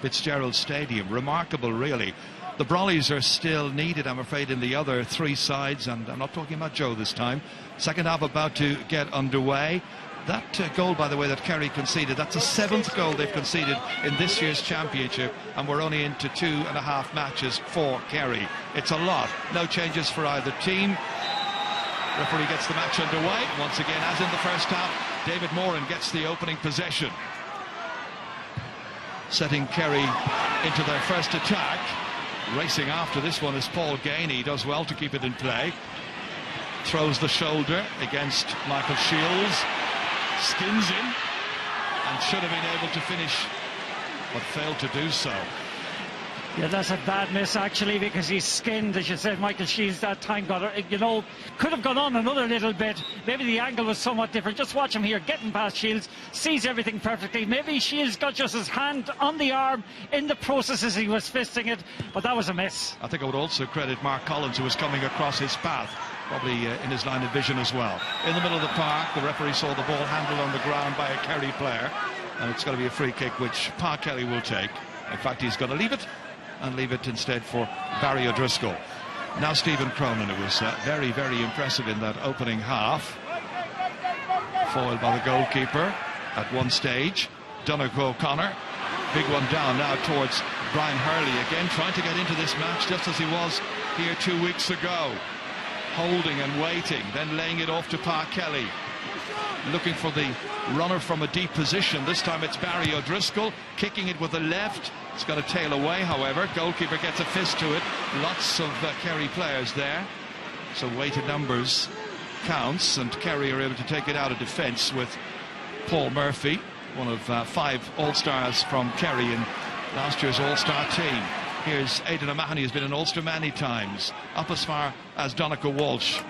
Fitzgerald Stadium. Remarkable, really. The Brollies are still needed, I'm afraid, in the other 3 sides, and I'm not talking about Joe this time. Second half about to get underway. That goal, by the way, that Kerry conceded, that's the 7th goal they've conceded in this year's championship, and we're only into 2.5 matches for Kerry. It's a lot. No changes for either team. Referee gets the match underway. Once again, as in the first half, David Moran gets the opening possession. setting Kerry into their first attack. Racing after this one is Paul Gainey. Does well to keep it in play. Throws the shoulder against Michael Shields. Skins him and should have been able to finish, but failed to do so. Yeah, that's a bad miss actually, because he's skinned, as you said. Michael Shields that time got, you know, could have gone on another little bit. Maybe the angle was somewhat different. Just watch him here, getting past Shields, sees everything perfectly. Maybe Shields got just his hand on the arm in the process as he was fisting it, but that was a miss. I think I would also credit Mark Collins, who was coming across his path, probably in his line of vision as well. In the middle of the park, the referee saw the ball handled on the ground by a Kerry player, and it's going to be a free kick which Pa Kelly will take. In fact, he's going to leave it, and leave it instead for Barry O'Driscoll. Now Stephen Cronin, who was very, very impressive in that opening half. Foiled by the goalkeeper at one stage. Donegal O'Connor, big one down now towards Brian Hurley, again trying to get into this match just as he was here 2 weeks ago. Holding and waiting, then laying it off to Pa Kelly. Looking for the runner from a deep position. This time it's Barry O'Driscoll, kicking it with the left. It's got to tail away, however. Goalkeeper gets a fist to it. Lots of Kerry players there. So weighted numbers counts, and Kerry are able to take it out of defence with Paul Murphy, one of 5 All-Stars from Kerry in last year's All-Star team. Here's Aidan O'Mahony, who's been an Ulster many times. Up as far as Donegal Walsh.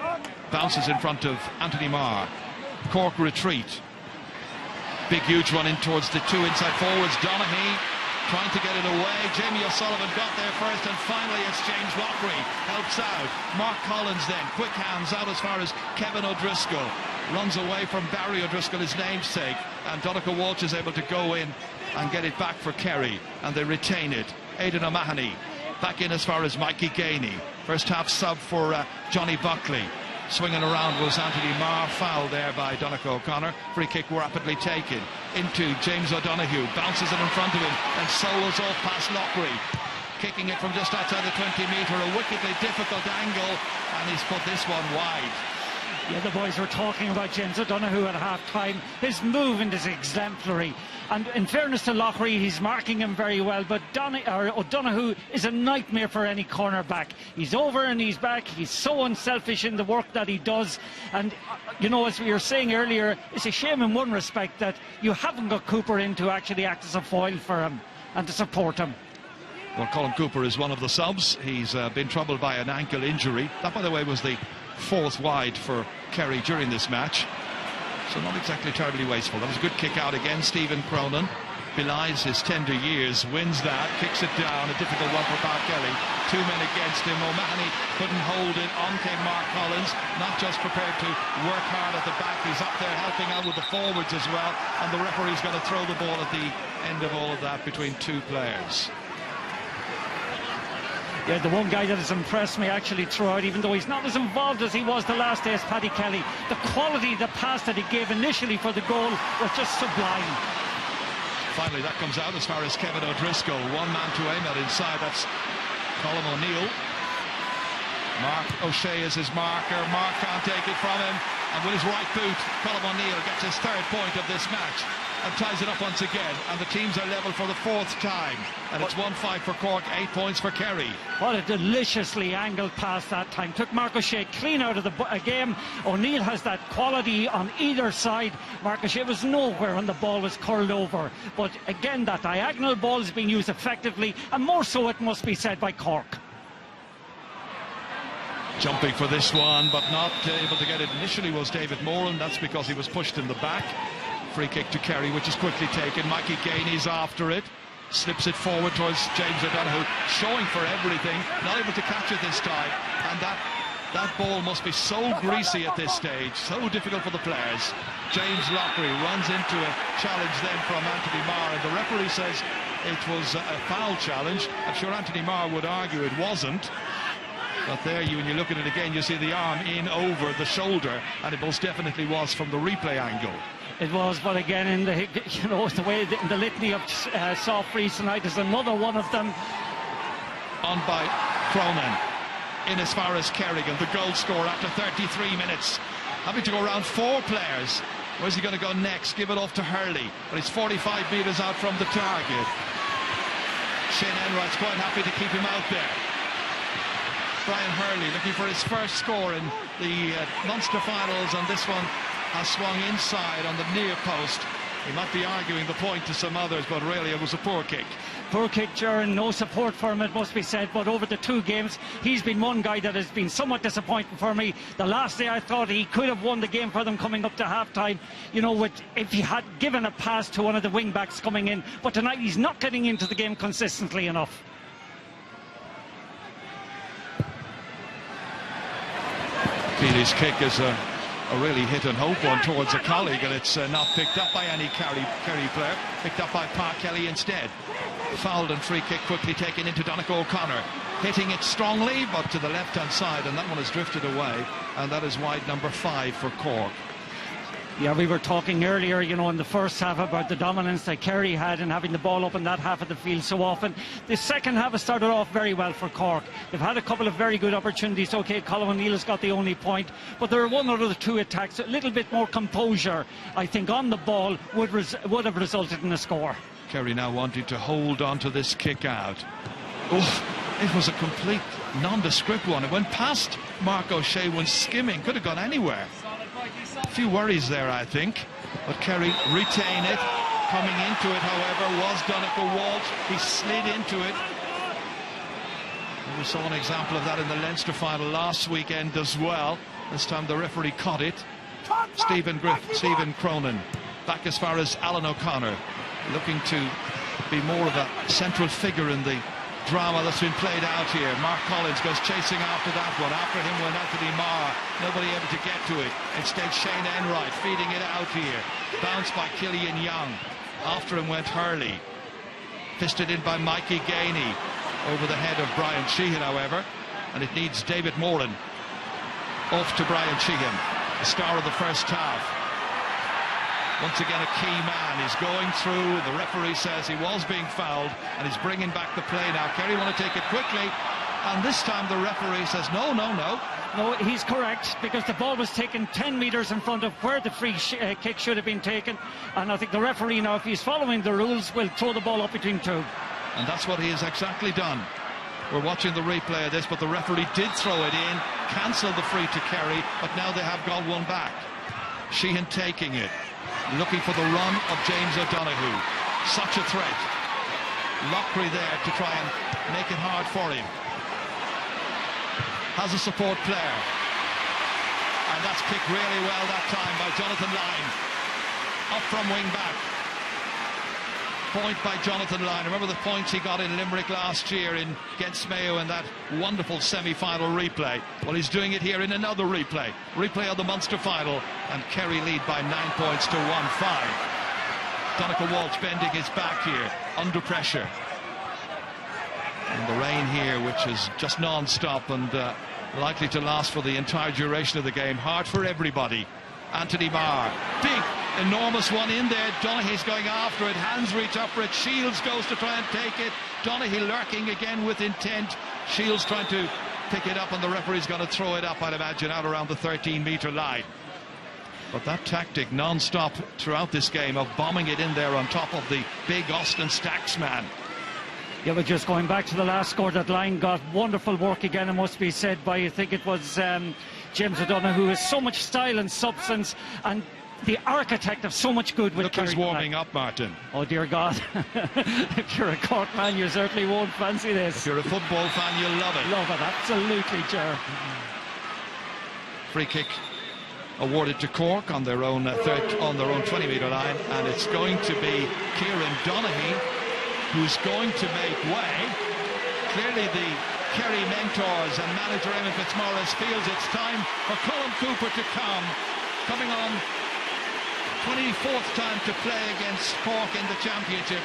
Bounces in front of Anthony Marr. Cork retreat. Big huge one in towards the 2 inside forwards. Donaghy trying to get it away. Jamie O'Sullivan got there first, and finally it's James Lockery helps out. Mark Collins then, quick hands out as far as Kevin O'Driscoll. Runs away from Barry O'Driscoll, his namesake, and Donegal Walsh is able to go in and get it back for Kerry, and they retain it. Aidan O'Mahony back in as far as Mikey Gainey. First half sub for Johnny Buckley. Swinging around was Anthony Marr, foul there by Donegal O'Connor. Free kick rapidly taken into James O'Donoghue, bounces it in front of him and solos off past Lockery, kicking it from just outside the 20-metre, a wickedly difficult angle, and he's put this one wide. Yeah, the boys were talking about James O'Donoghue at half-time. His movement is exemplary. And in fairness to Lockery, he's marking him very well. But O'Donoghue is a nightmare for any cornerback. He's over and he's back. He's so unselfish in the work that he does. And, you know, as we were saying earlier, it's a shame in one respect that you haven't got Cooper in to actually act as a foil for him and to support him. Well, Colin Cooper is one of the subs. He's been troubled by an ankle injury. That, by the way, was the 4th wide for Kerry during this match, so not exactly terribly wasteful. That was a good kick out again. Stephen Cronin belies his tender years, wins that, kicks it down, a difficult one for Pa Kelly. 2 men against him. O'Mahony couldn't hold it. On came Mark Collins, not just prepared to work hard at the back, he's up there helping out with the forwards as well, and the referee's going to throw the ball at the end of all of that between 2 players. Yeah, the one guy that has impressed me actually throughout, even though he's not as involved as he was the last day, is Paddy Kelly. The quality, the pass that he gave initially for the goal was just sublime. Finally, that comes out as far as Kevin O'Driscoll. One man to aim at inside. That's Colm O'Neill. Mark O'Shea is his marker. Mark can't take it from him. And with his right boot, Colm O'Neill gets his 3rd point of this match and ties it up once again. And the teams are level for the 4th time. And it's 1-5 for Cork, 8 points for Kerry. What a deliciously angled pass that time. Took Mark O'Shea clean out of the game. O'Neill has that quality on either side. Mark O'Shea was nowhere when the ball was curled over. But again, that diagonal ball is being used effectively, and more so, it must be said, by Cork. Jumping for this one, but not able to get it initially was David Moran. That's because he was pushed in the back. Free kick to Kerry, which is quickly taken. Mikey Gainey's after it. Slips it forward towards James O'Donoghue, showing for everything. Not able to catch it this time. And that ball must be so greasy at this stage. So difficult for the players. James Lockery runs into a challenge then from Anthony Marr. And the referee says it was a foul challenge. I'm sure Anthony Marr would argue it wasn't. But there, when you look at it again, you see the arm in over the shoulder, and it most definitely was from the replay angle. It was, but again, in the, you know, the way in the litany of soft frees tonight is another one of them. On by Cronin, in as far as Kerrigan, the goal scorer after 33 minutes, having to go around 4 players. Where's he going to go next? Give it off to Hurley, but he's 45 metres out from the target. Shane Enright's quite happy to keep him out there. Brian Hurley looking for his first score in the Munster finals, and this one has swung inside on the near post. He might be arguing the point to some others, but really it was a poor kick. Poor kick, Jaron. No support for him, it must be said. But over the 2 games, he's been one guy that has been somewhat disappointing for me. The last day I thought he could have won the game for them coming up to half-time, you know, if he had given a pass to one of the wing-backs coming in. But tonight he's not getting into the game consistently enough. Keely's kick is a really hit-and-hope one towards a colleague, and it's not picked up by any Kerry player. Picked up by Park Kelly instead. Fouled and free kick quickly taken into Donegal O'Connor. Hitting it strongly, but to the left-hand side, and that one has drifted away, and that is wide number 5 for Cork. Yeah, we were talking earlier, you know, in the first half about the dominance that Kerry had in having the ball up in that half of the field so often. The second half has started off very well for Cork. They've had a couple of very good opportunities. OK, Colin O'Neill has got the only point, but there are one or 2 attacks. A little bit more composure, I think, on the ball would have resulted in a score. Kerry now wanting to hold on to this kick out. Oh, it was a complete nondescript one. It went past Mark O'Shea, went skimming, could have gone anywhere. A few worries there, I think, but Kerry retain it. Coming into it, however, was Donegal Walsh. He slid into it. We saw an example of that in the Leinster final last weekend as well. This time the referee caught it. Stephen Cronin back as far as Alan O'Connor, looking to be more of a central figure in the drama that's been played out here. Mark Collins goes chasing after that one. After him went Anthony Marr. Nobody able to get to it. Instead, Shane Enright feeding it out here. Bounced by Killian Young. After him went Hurley. Fisted in by Mikey Gainey. Over the head of Brian Sheehan, however. And it needs David Moran. Off to Brian Sheehan, the star of the first half. Once again, a key man is going through. The referee says he was being fouled, and he's bringing back the play now. Kerry want to take it quickly, and this time the referee says no. No, he's correct, because the ball was taken 10 metres in front of where the free kick should have been taken, and I think the referee now, if he's following the rules, will throw the ball up between 2. And that's what he has exactly done. We're watching the replay of this, but the referee did throw it in, cancelled the free to Kerry, but now they have got one back. Sheehan taking it. Looking for the run of James O'Donoghue. Such a threat. Lockery there to try and make it hard for him. Has a support player. And that's kicked really well that time by Jonathan Lyne. Up from wing back. Point by Jonathan Lyne. Remember the points he got in Limerick last year against Mayo in that wonderful semi-final replay. Well, he's doing it here in another replay. Replay of the Munster final, and Kerry lead by 9 points to 1-5. Donegal Walsh bending his back here, under pressure. And the rain here, which is just non-stop and likely to last for the entire duration of the game. Hard for everybody. Anthony Marr, big, enormous one in there. Donaghy's going after it, hands reach up for it. Shields goes to try and take it. Donaghy lurking again with intent. Shields trying to pick it up, and the referee's going to throw it up, I'd imagine, out around the 13-metre line. But that tactic non-stop throughout this game of bombing it in there on top of the big Austin Stacks man. Yeah, but just going back to the last score, that line got wonderful work again, it must be said, by, I think it was James O'Donoghue, who has so much style and substance, and the architect of so much good with Look Kerry. who's warming up, Martin. Oh dear God. If you're a Cork fan, you certainly won't fancy this. If you're a football fan, you'll love it. Love it, absolutely, Ger. Free kick awarded to Cork on their own 20-metre line, and it's going to be Kieran Donaghy who's going to make way. Clearly the Kerry mentors and manager Eamon Fitzmaurice feels it's time for Colin Cooper to come. Coming on 24th time to play against Cork in the championship.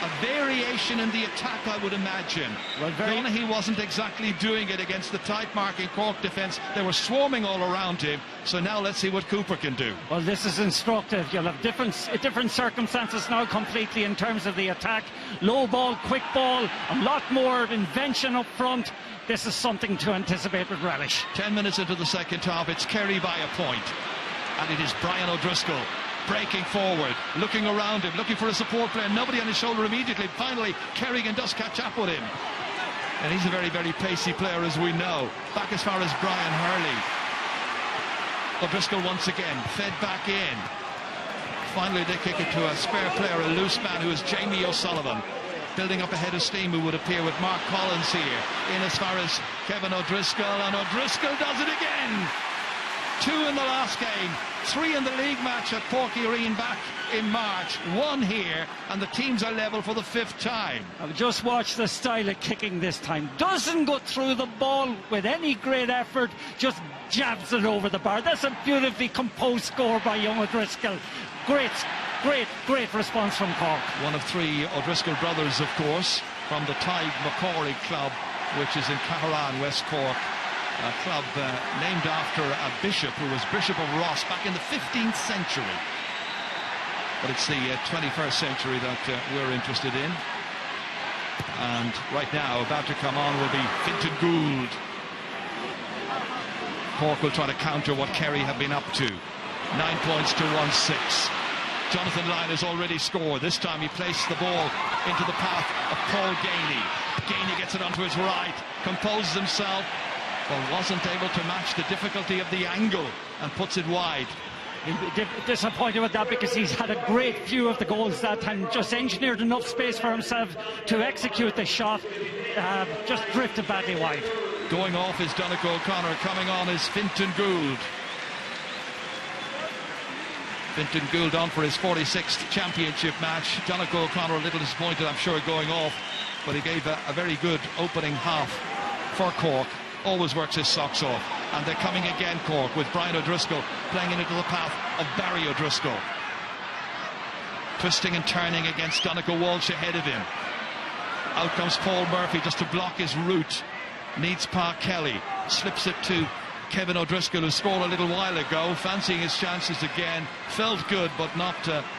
A variation in the attack, I would imagine. Well, Donaghy wasn't exactly doing it against the tight marking Cork defence. They were swarming all around him. So now let's see what Cooper can do. Well, this is instructive. You'll have different circumstances now completely in terms of the attack. Low ball, quick ball, a lot more invention up front. This is something to anticipate with relish. 10 minutes into the second half, it's Kerry by a point. And it is Brian O'Driscoll breaking forward, looking around him, looking for a support player, nobody on his shoulder immediately. Finally, Kerrigan does catch up with him. And he's a very, very pacey player, as we know. Back as far as Brian Hurley. O'Driscoll once again, fed back in. Finally, they kick it to a spare player, a loose man, who is Jamie O'Sullivan. Building up a head of steam, who would appear with Mark Collins here. In as far as Kevin O'Driscoll, and O'Driscoll does it again. 2 in the last game, 3 in the league match at Portyreen back in March, 1 here, and the teams are level for the 5th time. I've just watched the style of kicking this time. Doesn't go through the ball with any great effort, just jabs it over the bar. That's a beautifully composed score by young O'Driscoll. Great response from Cork. One of 3 O'Driscoll brothers, of course, from the Tadhg Macquarie club, which is in Caharan, West Cork. A club named after a bishop who was Bishop of Ross back in the 15th century. But it's the 21st century that we're interested in. And right now, about to come on will be Fintan Gould. Cork will try to counter what Kerry have been up to. 9 points to 1-6. Jonathan Lyon has already scored. This time he placed the ball into the path of Paul Gainey. Gainey gets it onto his right, composes himself, but wasn't able to match the difficulty of the angle and puts it wide. Disappointed with that, because he's had a great view of the goals that time, just engineered enough space for himself to execute the shot, just drifted badly wide. Going off is Donegal O'Connor, coming on is Fintan Gould. Fintan Gould on for his 46th championship match. Donegal O'Connor a little disappointed, I'm sure, going off, but he gave a very good opening half for Cork. Always works his socks off. And they're coming again, Cork, with Brian O'Driscoll playing into the path of Barry O'Driscoll. Twisting and turning against Donegal Walsh ahead of him. Out comes Paul Murphy just to block his route. Needs Park Kelly. Slips it to Kevin O'Driscoll, who scored a little while ago, fancying his chances again. Felt good, but not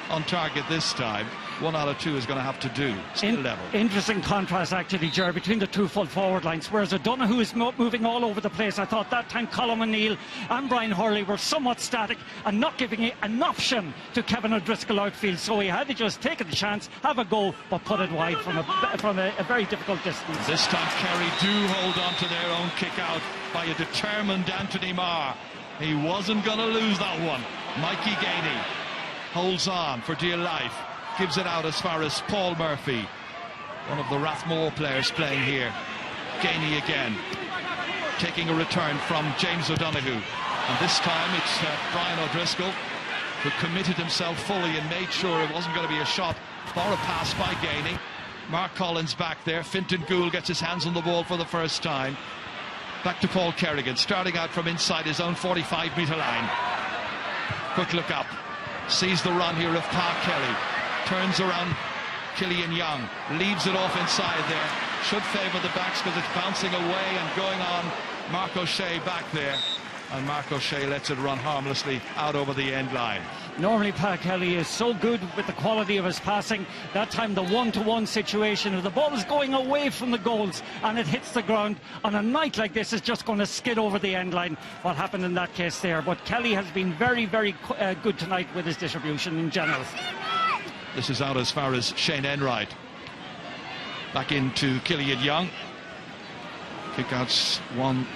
on target this time. 1 out of 2 is going to have to do. Still level. Interesting contrast, actually, Ger, between the 2 full forward lines. Whereas O'Donoghue is moving all over the place. I thought that time Colm O'Neill and Brian Hurley were somewhat static and not giving an option to Kevin O'Driscoll outfield. So he had to just take the chance, have a go, but put it wide from a very difficult distance. This time Kerry do hold on to their own kick out by a determined Anthony Marr. He wasn't going to lose that one. Mikey Gainey holds on for dear life. Gives it out as far as Paul Murphy, one of the Rathmore players playing here. Gainey again, taking a return from James O'Donoghue. And this time it's Brian O'Driscoll, who committed himself fully and made sure it wasn't going to be a shot or a pass by Gainey. Mark Collins back there. Fintan Gould gets his hands on the ball for the first time. Back to Paul Kerrigan, starting out from inside his own 45-metre line. Quick look up. Sees the run here of Park Kelly. Turns around Killian Young, leaves it off inside there. Should favour the backs because it's bouncing away and going on. Mark O'Shea back there, and Mark O'Shea lets it run harmlessly out over the end line. Normally Park Kelly is so good with the quality of his passing. That time the one-to-one situation, if the ball is going away from the goals and it hits the ground on a night like this, is just going to skid over the end line. What happened in that case there? But Kelly has been very good tonight with his distribution in general. This is out as far as Shane Enright. Back into Killian Young. Kickouts 1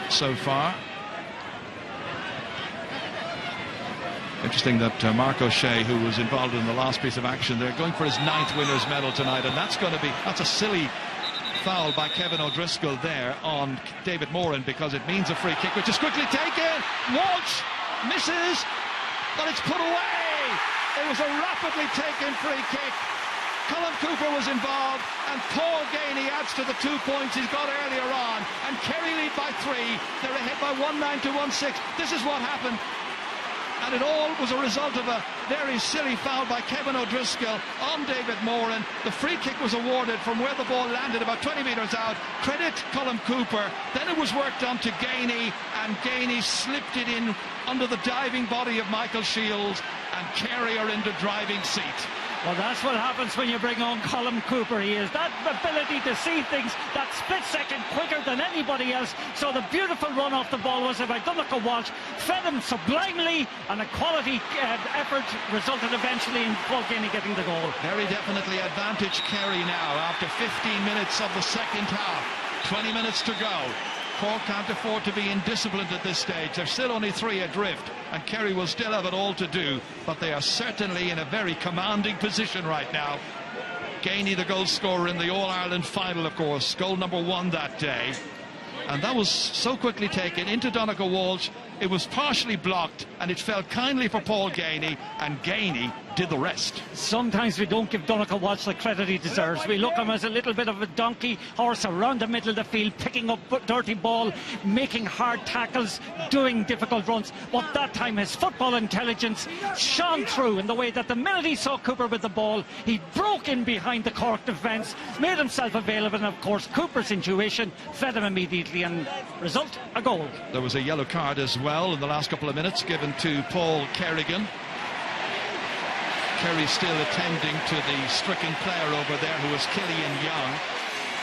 so far. Interesting that Mark O'Shea, who was involved in the last piece of action, they're going for his 9th winners medal tonight, and that's a silly foul by Kevin O'Driscoll there on David Moran, because it means a free kick, which is quickly taken. Walsh misses, but it's put away. It was a rapidly taken free kick. Colm Cooper was involved, and Paul Gainey adds to the 2 points he's got earlier on, and Kerry lead by 3. They're ahead by 1-9 to 1-6. This is what happened, and it all was a result of a very silly foul by Kevin O'Driscoll on David Moran. The free kick was awarded from where the ball landed, about 20 metres out. Credit Colm Cooper. Then it was worked on to Gainey, and Gainey slipped it in under the diving body of Michael Shields, and Kerry are in the driving seat. Well, that's what happens when you bring on Colm Cooper. He has that ability to see things that split second quicker than anybody else. So the beautiful run off the ball was by Donncha Walsh, fed him sublimely, and a quality effort resulted eventually in Paul Ganey getting the goal. Very definitely advantage Kerry now after 15 minutes of the second half. 20 minutes to go. Cork can't afford to be indisciplined at this stage. They're still only 3 adrift, and Kerry will still have it all to do, but they are certainly in a very commanding position right now. Ganey, the goal scorer in the All-Ireland final, of course, goal number 1 that day, and that was so quickly taken into Donncha Walsh. It was partially blocked, and it fell kindly for Paul Ganey, and Ganey did the rest. Sometimes we don't give Donncha Walsh the credit he deserves. We look at him as a little bit of a donkey horse around the middle of the field, picking up dirty ball, making hard tackles, doing difficult runs. But that time his football intelligence shone through in the way that the minute he saw Cooper with the ball, he broke in behind the Cork defence, made himself available, and of course Cooper's intuition fed him immediately, and result, a goal. There was a yellow card as well in the last couple of minutes given to Paul Kerrigan. Kerry still attending to the stricken player over there, who was Killian Young,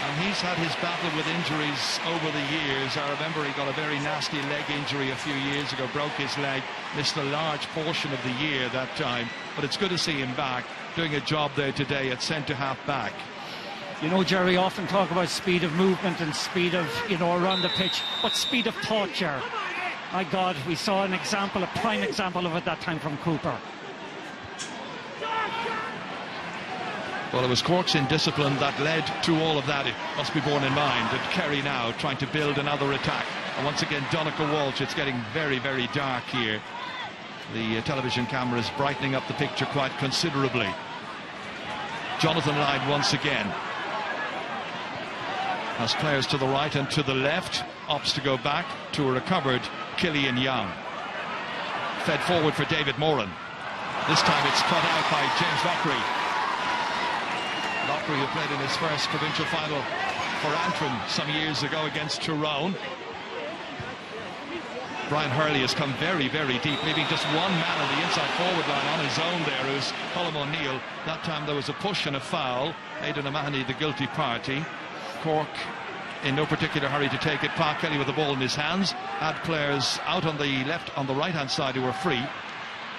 and he's had his battle with injuries over the years. I remember he got a very nasty leg injury a few years ago, broke his leg, missed a large portion of the year that time, but it's good to see him back doing a job there today at centre half back. You know, Jerry, often talk about speed of movement and speed of, around the pitch, but speed of thought, Jerry. My God, we saw an example, a prime example of it that time from Cooper. Well, it was Cork's indiscipline that led to all of that. It must be borne in mind. And Kerry now trying to build another attack. And once again, Donncha Walsh. It's getting very, very dark here. The television camera is brightening up the picture quite considerably. Jonathan Lyne once again has players to the right and to the left. Opts to go back to a recovered Killian Young. Fed forward for David Moran. This time it's cut out by James Lockery. Lockery, who played in his first provincial final for Antrim some years ago against Tyrone. Brian Hurley has come very, very deep, leaving just one man on the inside forward line on his own there, who's Colm O'Neill. That time there was a push and a foul. Aidan O'Mahony, the guilty party. Cork in no particular hurry to take it. Park Kelly with the ball in his hands. Had players out on the left, on the right-hand side who were free.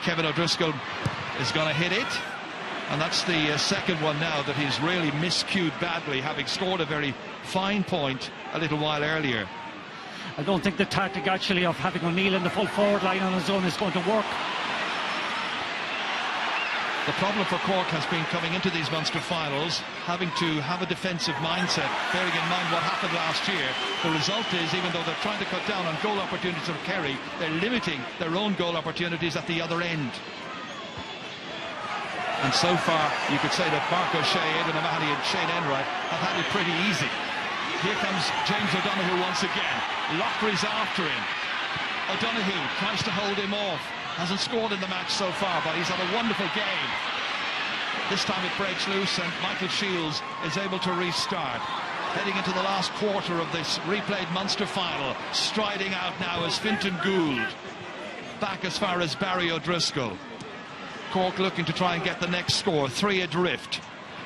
Kevin O'Driscoll is going to hit it. And that's the second one now that he's really miscued badly, having scored a very fine point a little while earlier. I don't think the tactic actually of having O'Neill in the full forward line on his own is going to work. The problem for Cork has been coming into these Munster finals, having to have a defensive mindset, bearing in mind what happened last year. The result is, even though they're trying to cut down on goal opportunities of Kerry, they're limiting their own goal opportunities at the other end. And so far, you could say that Mark O'Shea, Aidan O'Mahony and Shane Enright have had it pretty easy. Here comes James O'Donoghue once again. Lockery's after him. O'Donoghue tries to hold him off. Hasn't scored in the match so far, but he's had a wonderful game. This time it breaks loose and Michael Shields is able to restart. Heading into the last quarter of this replayed Munster final. Striding out now is Fintan Gould. Back as far as Barry O'Driscoll. Cork looking to try and get the next score. 3 adrift.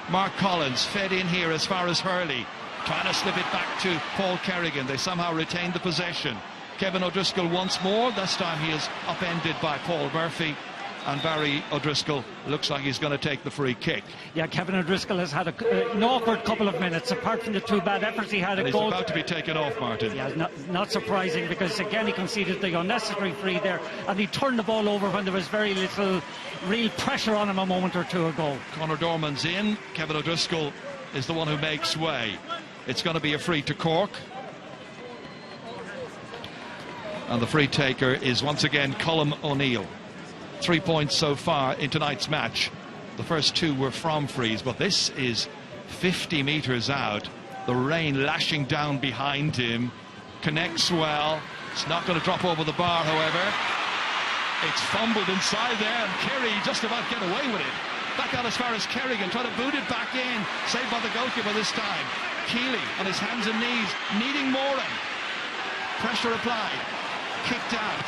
Mark Collins fed in here as far as Hurley, trying to slip it back to Paul Kerrigan. They somehow retained the possession. Kevin O'Driscoll once more. This time he is upended by Paul Murphy, and Barry O'Driscoll looks like he's going to take the free kick. Yeah, Kevin O'Driscoll has had an awkward couple of minutes. Apart from the 2 bad efforts he had, and he's about to be taken off, Martin. Yeah, not surprising, because again he conceded the unnecessary free there, and he turned the ball over when there was very little real pressure on him a moment or two ago. Conor Dorman's in. Kevin O'Driscoll is the one who makes way. It's going to be a free to Cork. And the free taker is once again Colm O'Neill. 3 points so far in tonight's match. The first 2 were from frees, but this is 50 metres out. The rain lashing down behind him. Connects well. It's not going to drop over the bar, however. It's fumbled inside there, and Kerry just about get away with it. Back out as far as Kerrigan, trying to boot it back in. Saved by the goalkeeper this time. Keeley on his hands and knees, needing Moran. Pressure applied. Kicked out.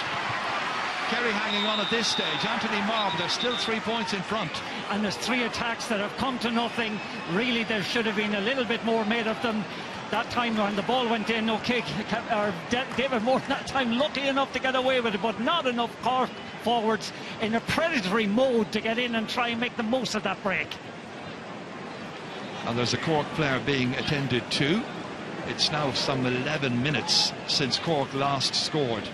Kerry hanging on at this stage. Anthony Marb, they're still 3 points in front. And there's 3 attacks that have come to nothing. Really, there should have been a little bit more made of them. That time when the ball went in, okay, David Moore that time lucky enough to get away with it, but not enough Cork forwards in a predatory mode to get in and try and make the most of that break. And there's a Cork player being attended to. It's now some 11 minutes since Cork last scored.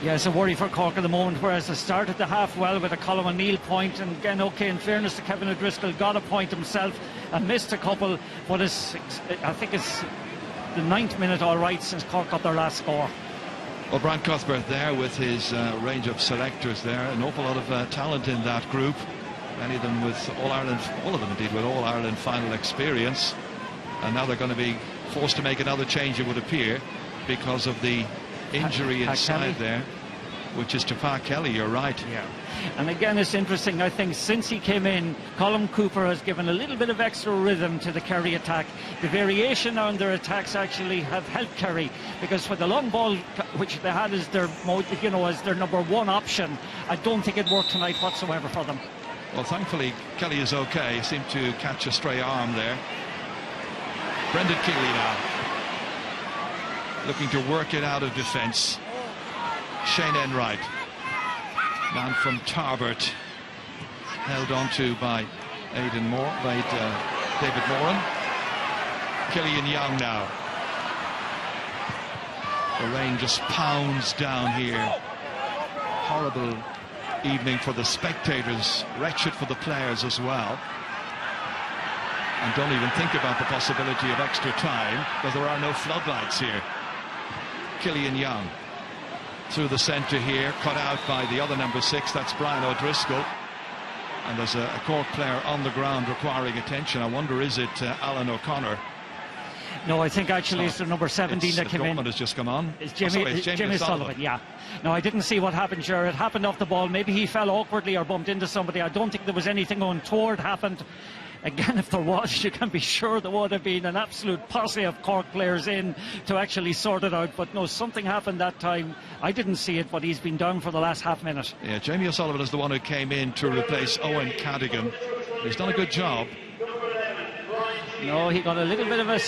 Yeah, it's a worry for Cork at the moment, whereas they started the half well with a Colm O'Neill point, and again, okay, in fairness to Kevin O'Driscoll, got a point himself and missed a couple, but I think it's the 9th minute all right since Cork got their last score. Well, Brian Cuthbert there with his range of selectors there, an awful lot of talent in that group, many of them with All-Ireland, all of them indeed with All-Ireland final experience, and now they're going to be forced to make another change, it would appear, because of the injury inside there, which is to Pat Kelly. You're right. Yeah. And again, it's interesting, I think since he came in, Colm Cooper has given a little bit of extra rhythm to the Kerry attack. The variation on their attacks actually have helped Kerry, because for the long ball, which they had as their, as their number 1 option, I don't think it worked tonight whatsoever for them. Well, thankfully Kelly is okay. He seemed to catch a stray arm there. Brendan Keeley now looking to work it out of defence. Shane Enright, man from Tarbert, held on to by David Moran. Killian Young now. The rain just pounds down here. Horrible evening for the spectators, wretched for the players as well. And don't even think about the possibility of extra time, because there are no floodlights here. Killian Young through the centre here, cut out by the other number 6, that's Brian O'Driscoll. And there's a Cork player on the ground requiring attention. I wonder, is it Alan O'Connor? No, I think actually it's the number 17 that came in. Has just come on. It's Jamie Sullivan, yeah. No, I didn't see what happened, sure. It happened off the ball. Maybe he fell awkwardly or bumped into somebody. I don't think there was anything untoward happened. Again, if there was, you can be sure there would have been an absolute posse of Cork players in to actually sort it out. But no, something happened that time. I didn't see it, but he's been down for the last half minute. Yeah, Jamie O'Sullivan is the one who came in to replace Owen Cadigan. He's done a good job. No, he got a little bit of a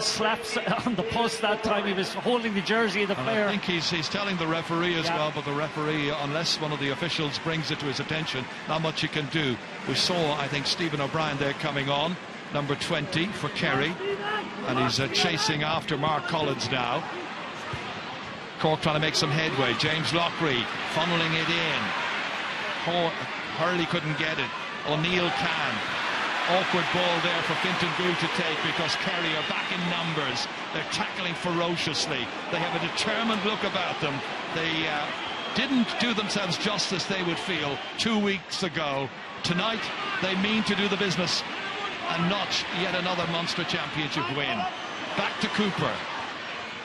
slap on the post that time. He was holding the jersey of the player. I think he's telling the referee as well, but the referee, unless one of the officials brings it to his attention, not much he can do. We saw, I think, Stephen O'Brien there coming on, number 20 for Kerry, and he's chasing after Mark Collins now. Cork trying to make some headway. James Lockery funneling it in. Hurley couldn't get it. O'Neill can. Awkward ball there for Fintan Gould to take, because Kerry are back in numbers. They're tackling ferociously. They have a determined look about them. They didn't do themselves justice, they would feel, 2 weeks ago. Tonight they mean to do the business and notch yet another Munster Championship win. Back to Cooper,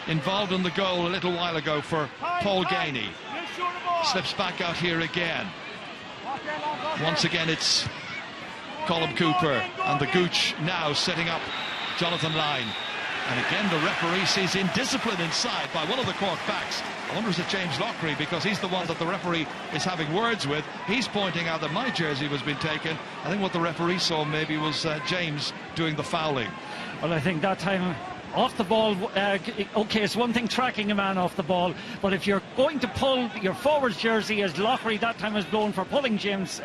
involved in the goal a little while ago for Paul Ganey. Slips back out here again. Once again it's Colm Cooper and the Gooch now setting up Jonathan Lyne. And again the referee sees indiscipline inside by one of the Cork backs. I wonder, is it James Lockery, because he's the one that the referee is having words with. He's pointing out that my jersey was being taken. I think what the referee saw maybe was James doing the fouling. Well, I think that time off the ball, okay, it's one thing tracking a man off the ball, but if you're going to pull your forward's jersey, as Lockery that time was blown for pulling James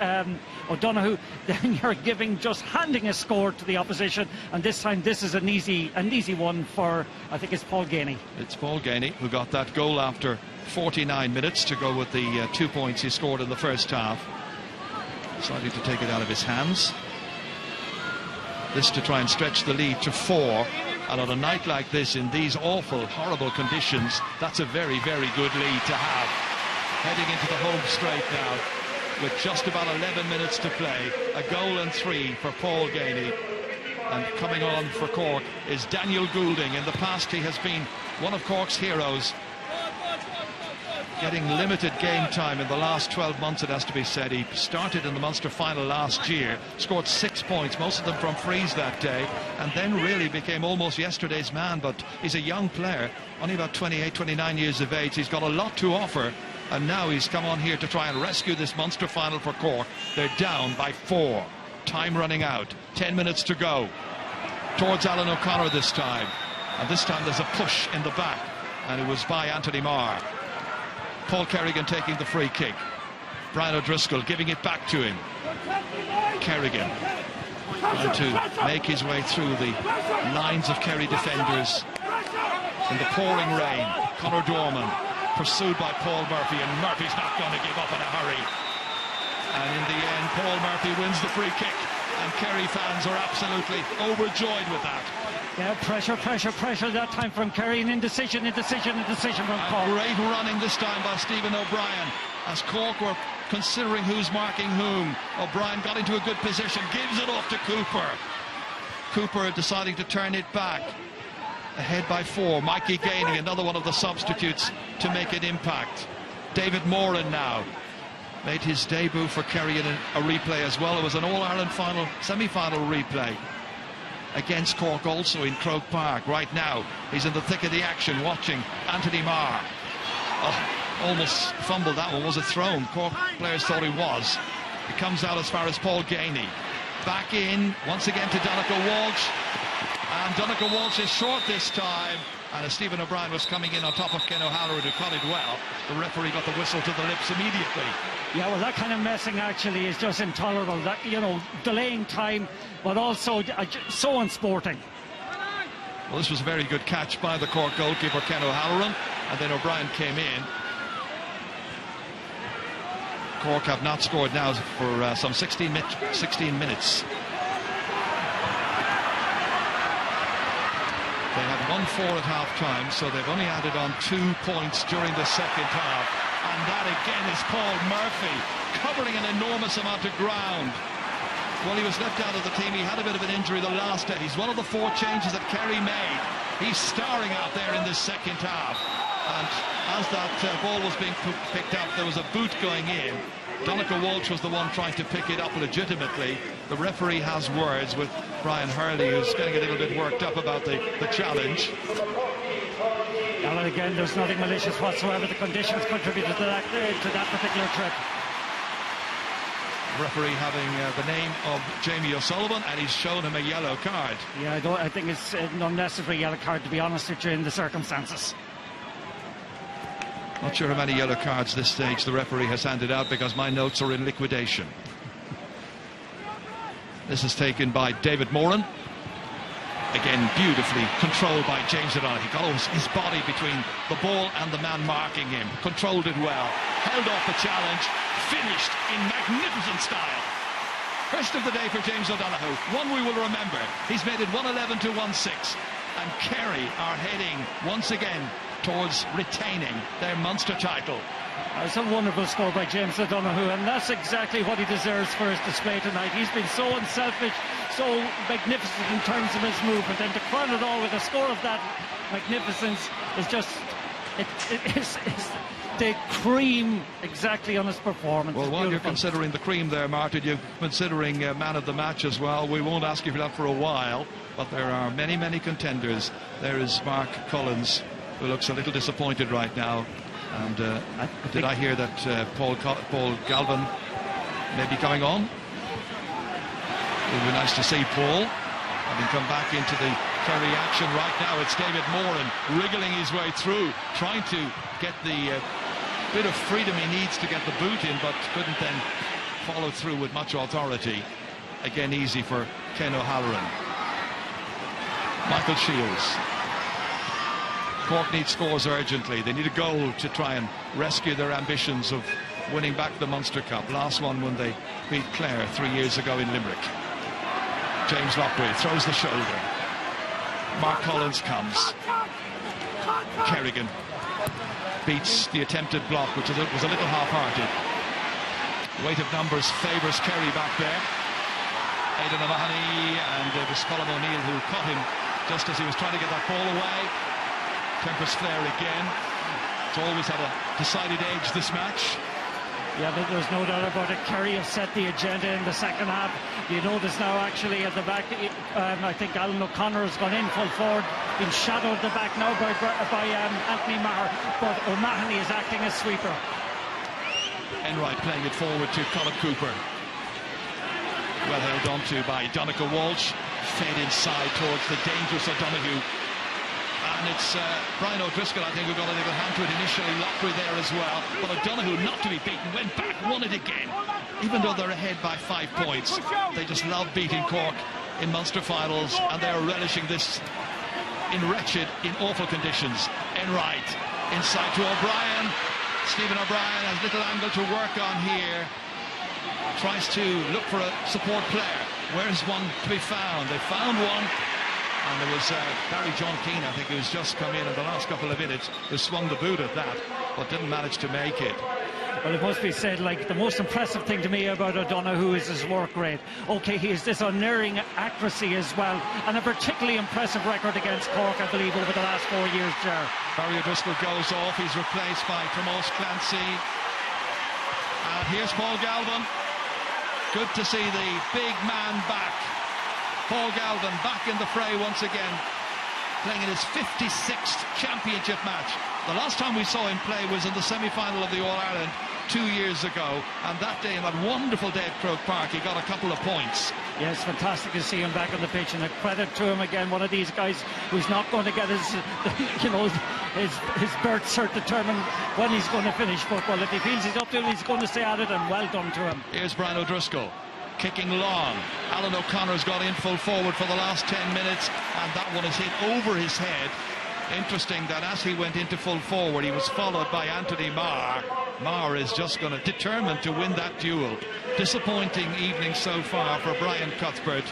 O'Donoghue, then you're handing a score to the opposition, and this time this is an easy one for, I think it's Paul Ganey. It's Paul Ganey who got that goal after 49 minutes to go with the 2 points he scored in the first half. Decided to take it out of his hands. This to try and stretch the lead to 4. And on a night like this, in these awful, horrible conditions, that's a very, very good lead to have. Heading into the home straight now, with just about 11 minutes to play. A goal and 3 for Paul Ganey. And coming on for Cork is Daniel Goulding. In the past, he has been one of Cork's heroes, getting limited game time in the last 12 months, it has to be said. He started in the Munster final last year, scored 6 points, most of them from frees that day, and then really became almost yesterday's man. But he's a young player, only about 28, 29 years of age. He's got a lot to offer, And now he's come on here to try and rescue this Munster final for Cork. They're down by 4. Time running out. 10 minutes to go. Towards Alan O'Connor this time. And this time there's a push in the back. And it was by Anthony Marr. Paul Kerrigan taking the free kick. Brian O'Driscoll giving it back to him. Kerrigan trying to make his way through the lines of Kerry defenders in the pouring rain. Conor Dorman pursued by Paul Murphy, and Murphy's not going to give up in a hurry. And in the end, Paul Murphy wins the free kick, and Kerry fans are absolutely overjoyed with that. Yeah, pressure that time from Kerry, and indecision from Cork. Great running this time by Stephen O'Brien as Cork were considering who's marking whom. O'Brien got into a good position, gives it off to Cooper. Cooper deciding to turn it back. Ahead by 4. Mikey Gainey, another one of the substitutes to make an impact. David Moran now made his debut for Kerry in a replay as well. It was an All-Ireland final, semi-final replay against Cork also in Croke Park. Right now he's in the thick of the action, watching Anthony Marr. Almost fumbled that one. Was it thrown? Cork players thought he was. It comes out as far as Paul Gainey. Back in once again to Donncha Walsh, and Donncha Walsh is short this time. And as Stephen O'Brien was coming in on top of Ken O'Halloran, who caught it well, the referee got the whistle to the lips immediately. Yeah, well, that kind of messing actually is just intolerable. That, you know, delaying time, but also so unsporting. Well, this was a very good catch by the Cork goalkeeper, Ken O'Halloran, and then O'Brien came in. Cork have not scored now for some 16 minutes. They had 1-4 at half-time, so they've only added on 2 points during the second half. And that again is Paul Murphy, covering an enormous amount of ground. Well, he was left out of the team. He had a bit of an injury the last day. He's one of the 4 changes that Kerry made. He's starring out there in this second half. And as that ball was being picked up, there was a boot going in. Donncha Walsh was the one trying to pick it up legitimately. The referee has words with Brian Hurley, who's getting a little bit worked up about the challenge. Yeah, well, again, there's nothing malicious whatsoever. The conditions contributed to that particular trip. Referee having the name of Jamie O'Sullivan, and he's shown him a yellow card. Yeah, I think it's an unnecessary yellow card, to be honest with you, in the circumstances. Not sure how many yellow cards this stage the referee has handed out, because my notes are in liquidation. This is taken by David Moran. Again, beautifully controlled by James O'Donnell. He got his body between the ball and the man marking him. Controlled it well. Held off the challenge. Finished in magnificent style. First of the day for James O'Donoghue. One we will remember. He's made it 111 to 1-6. And Kerry are heading once again towards retaining their Munster title. It's a wonderful score by James O'Donoghue, and that's exactly what he deserves for his display tonight. He's been so unselfish, so magnificent in terms of his movement, and to crown it all with a score of that magnificence is just it's the cream exactly on his performance. Well, while you're considering the cream there, Martin, you're considering man of the match as well. We won't ask you for that for a while, but there are many contenders. There is Mark Collins, who looks a little disappointed right now. And did I hear that Paul Galvin may be coming on? It would be nice to see Paul having come back into the Kerry action. Right now it's David Moran wriggling his way through, trying to get the bit of freedom he needs to get the boot in, but couldn't then follow through with much authority. Again, easy for Ken O'Halloran. Michael Shields. Cork needs scores urgently. They need a goal to try and rescue their ambitions of winning back the Munster Cup. Last one when they beat Clare 3 years ago in Limerick. James Lockwood throws the shoulder. Mark Collins comes. Kerrigan beats the attempted block, which was a little half-hearted. Weight of numbers favours Kerry back there. Aidan O'Mahony, and it was Colin O'Neill who caught him just as he was trying to get that ball away. Tempers flare again. It's always had a decided edge, this match. Yeah, but there's no doubt about it. Kerry have set the agenda in the second half. You notice now actually at the back, I think Alan O'Connor has gone in full forward, been shadowed at the back now by Anthony Marr, but O'Mahony is acting as sweeper. Enright playing it forward to Colin Cooper. Well held on to by Donncha Walsh. Fed inside towards the dangerous O'Donoghue. And it's Brian O'Driscoll, I think, who got a little hand to it initially. Lockery there as well. But O'Donoghue, not to be beaten, went back, won it again. Even though they're ahead by 5 points, they just love beating Cork in Munster finals, and they're relishing this in wretched, in awful conditions. Enright inside to O'Brien. Stephen O'Brien has little angle to work on here. Tries to look for a support player. Where's one to be found? They found one. And there was Barry John Keane, I think, who's just come in the last couple of minutes, who swung the boot at that, but didn't manage to make it. Well, it must be said, like, the most impressive thing to me about O'Donoghue is his work rate. Okay, he has this unerring accuracy as well, and a particularly impressive record against Cork, I believe, over the last 4 years, Ger. Barry O'Driscoll goes off. He's replaced by Tramose Clancy. And here's Paul Galvin. Good to see the big man back. Paul Galvin back in the fray once again, playing in his 56th championship match. The last time we saw him play was in the semi-final of the All-Ireland 2 years ago, and that day, in that wonderful day at Croke Park, he got a couple of points. Yes, fantastic to see him back on the pitch, and a credit to him again. One of these guys who's not going to get his, his birth cert determined when he's going to finish football. If he feels he's up to it, he's going to stay at it, and well done to him. Here's Brian O'Driscoll kicking long. Alan O'Connor's got in full forward for the last 10 minutes, and that one is hit over his head. Interesting that as he went into full forward, he was followed by Anthony Marr. Marr is just going to determined to win that duel. Disappointing evening so far for Brian Cuthbert.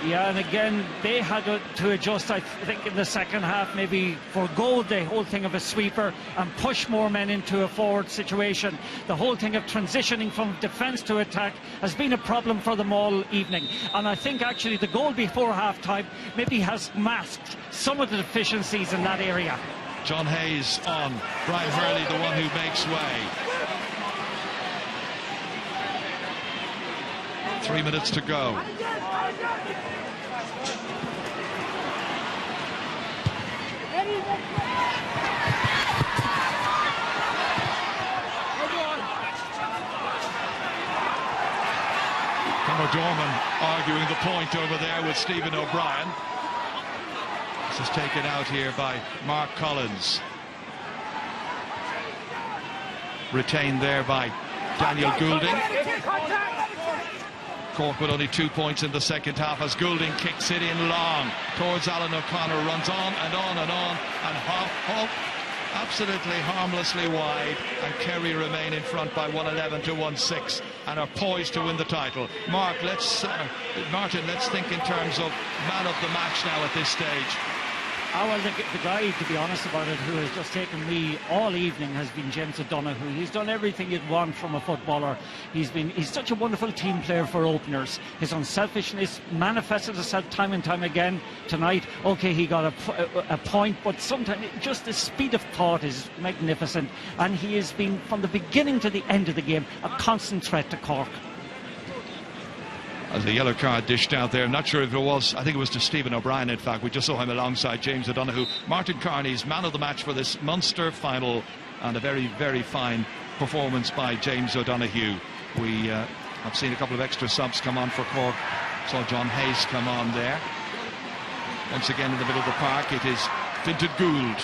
Yeah, and again, they had to adjust, I think, in the second half, maybe forgo the whole thing of a sweeper and push more men into a forward situation. The whole thing of transitioning from defence to attack has been a problem for them all evening. And I think, actually, the goal before half-time maybe has masked some of the deficiencies in that area. John Hayes on. Brian Hurley, the one who makes way. 3 minutes to go. Conor Dorman arguing the point over there with Stephen O'Brien. This is taken out here by Mark Collins. Retained there by Daniel Goulding. Cork with only 2 points in the second half as Goulding kicks it in long towards Alan O'Connor, runs on and on and on, and absolutely harmlessly wide, and Kerry remain in front by 111 to 1-6 and are poised to win the title. Martin, let's think in terms of man of the match now at this stage. Well, the guy, to be honest about it, who has just taken me all evening has been James O'Donoghue. He's done everything you'd want from a footballer. He's such a wonderful team player for openers. His unselfishness manifested itself time and time again tonight. Okay, he got a point, but sometimes just the speed of thought is magnificent, and he has been, from the beginning to the end of the game, a constant threat to Cork. As the yellow card dished out there, I'm not sure if it was, I think it was to Stephen O'Brien, in fact. We just saw him alongside James O'Donoghue. Martin Carney's man of the match for this Munster final, and a very, very fine performance by James O'Donoghue. We have seen a couple of extra subs come on for Cork. Saw John Hayes come on there. Once again in the middle of the park, it is Fintan Gould.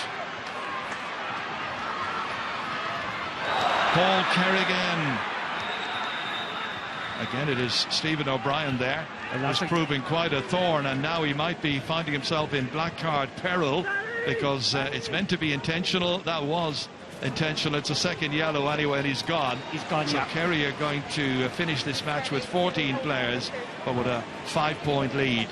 Paul Kerrigan. Again, it is Stephen O'Brien there. He's proving quite a thorn, and now he might be finding himself in black card peril, because it's meant to be intentional. That was intentional. It's a second yellow anyway, and he's gone. He's gone, so yeah. Kerry are going to finish this match with 14 players, but with a 5-point lead.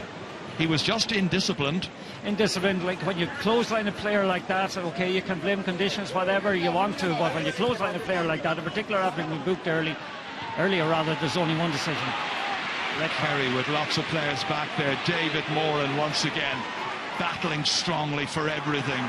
He was just indisciplined. Indisciplined, like when you clothesline a player like that, okay, you can blame conditions, whatever you want to, but when you clothesline a player like that, in particular after being booked earlier, there's only one decision. Kerry with lots of players back there. David Moran once again battling strongly for everything.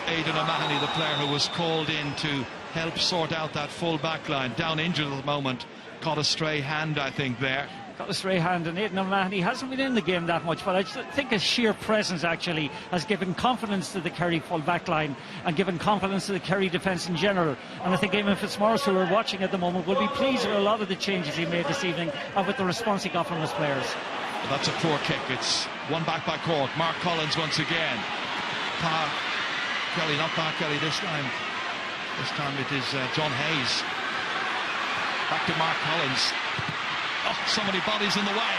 Aidan O'Mahony, the player who was called in to help sort out that full back line, down injured at the moment, caught a stray hand, I think, there. got a straight hand, and Aidan O'Mahony hasn't been in the game that much, but I just think his sheer presence actually has given confidence to the Kerry full back line and given confidence to the Kerry defence in general. And I think Eamon Fitzmaurice, who we're watching at the moment, will be pleased with a lot of the changes he made this evening and with the response he got from his players. Well, that's a poor kick. It's one back by Cork. Mark Collins once again. Kelly, not Park Kelly this time. This time it is John Hayes. Back to Mark Collins. Oh, so many bodies in the way.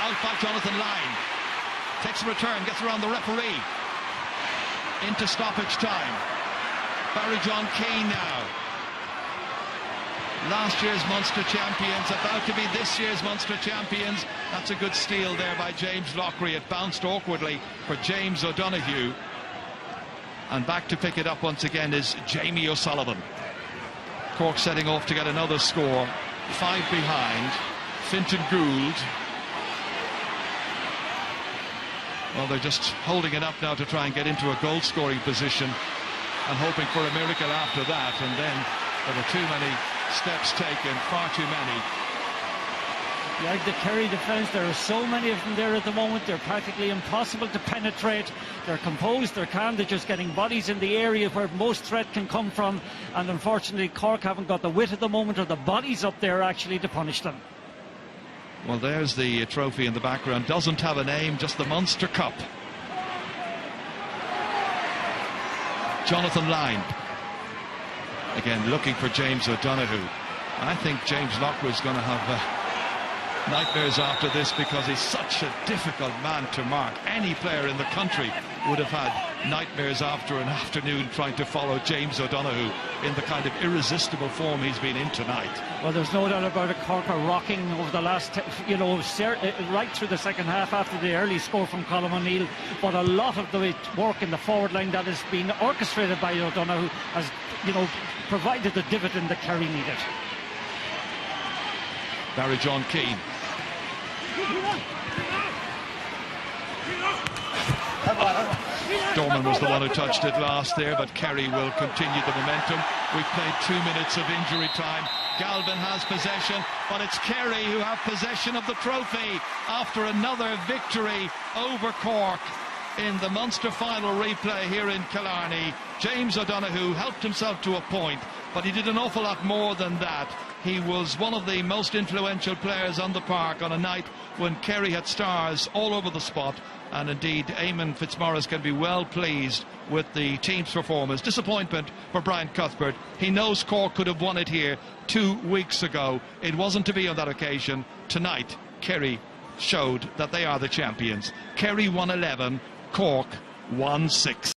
Out by Jonathan Lyne. Takes a return, gets around the referee. Into stoppage time. Barry John Keane now. Last year's Munster champions, about to be this year's Munster champions. That's a good steal there by James Lockery. It bounced awkwardly for James O'Donoghue. And back to pick it up once again is Jamie O'Sullivan. Cork setting off to get another score. 5 behind. Fintan Gould. Well, they're just holding it up now to try and get into a goal-scoring position and hoping for a miracle after that. And then there were too many steps taken, far too many. Like the Kerry defence, there are so many of them there at the moment. They're practically impossible to penetrate. They're composed, they're calm, they're just getting bodies in the area where most threat can come from. And unfortunately, Cork haven't got the wit at the moment or the bodies up there actually to punish them. Well, there's the trophy in the background. Doesn't have a name, just the Munster Cup. Jonathan Lyne. Again, looking for James O'Donoghue. I think James Lockery is going to have nightmares after this, because he's such a difficult man to mark. Any player in the country would have had nightmares after an afternoon trying to follow James O'Donoghue in the kind of irresistible form he's been in tonight. Well, there's no doubt about it. Cork are rocking over the last, right through the second half after the early score from Colm O'Neill. But a lot of the work in the forward line that has been orchestrated by O'Donoghue has, provided the dividend that Kerry needed. Barry John Keane. Dorman was the one who touched it last there, but Kerry will continue the momentum. We've played 2 minutes of injury time. Galvin has possession, but it's Kerry who have possession of the trophy after another victory over Cork in the Munster final replay here in Killarney. James O'Donoghue helped himself to a point, but he did an awful lot more than that. He was one of the most influential players on the park on a night when Kerry had stars all over the spot, and indeed Eamon Fitzmaurice can be well pleased with the team's performance. Disappointment for Brian Cuthbert. He knows Cork could have won it here 2 weeks ago. It wasn't to be on that occasion. Tonight, Kerry showed that they are the champions. Kerry won 11, Cork won 6.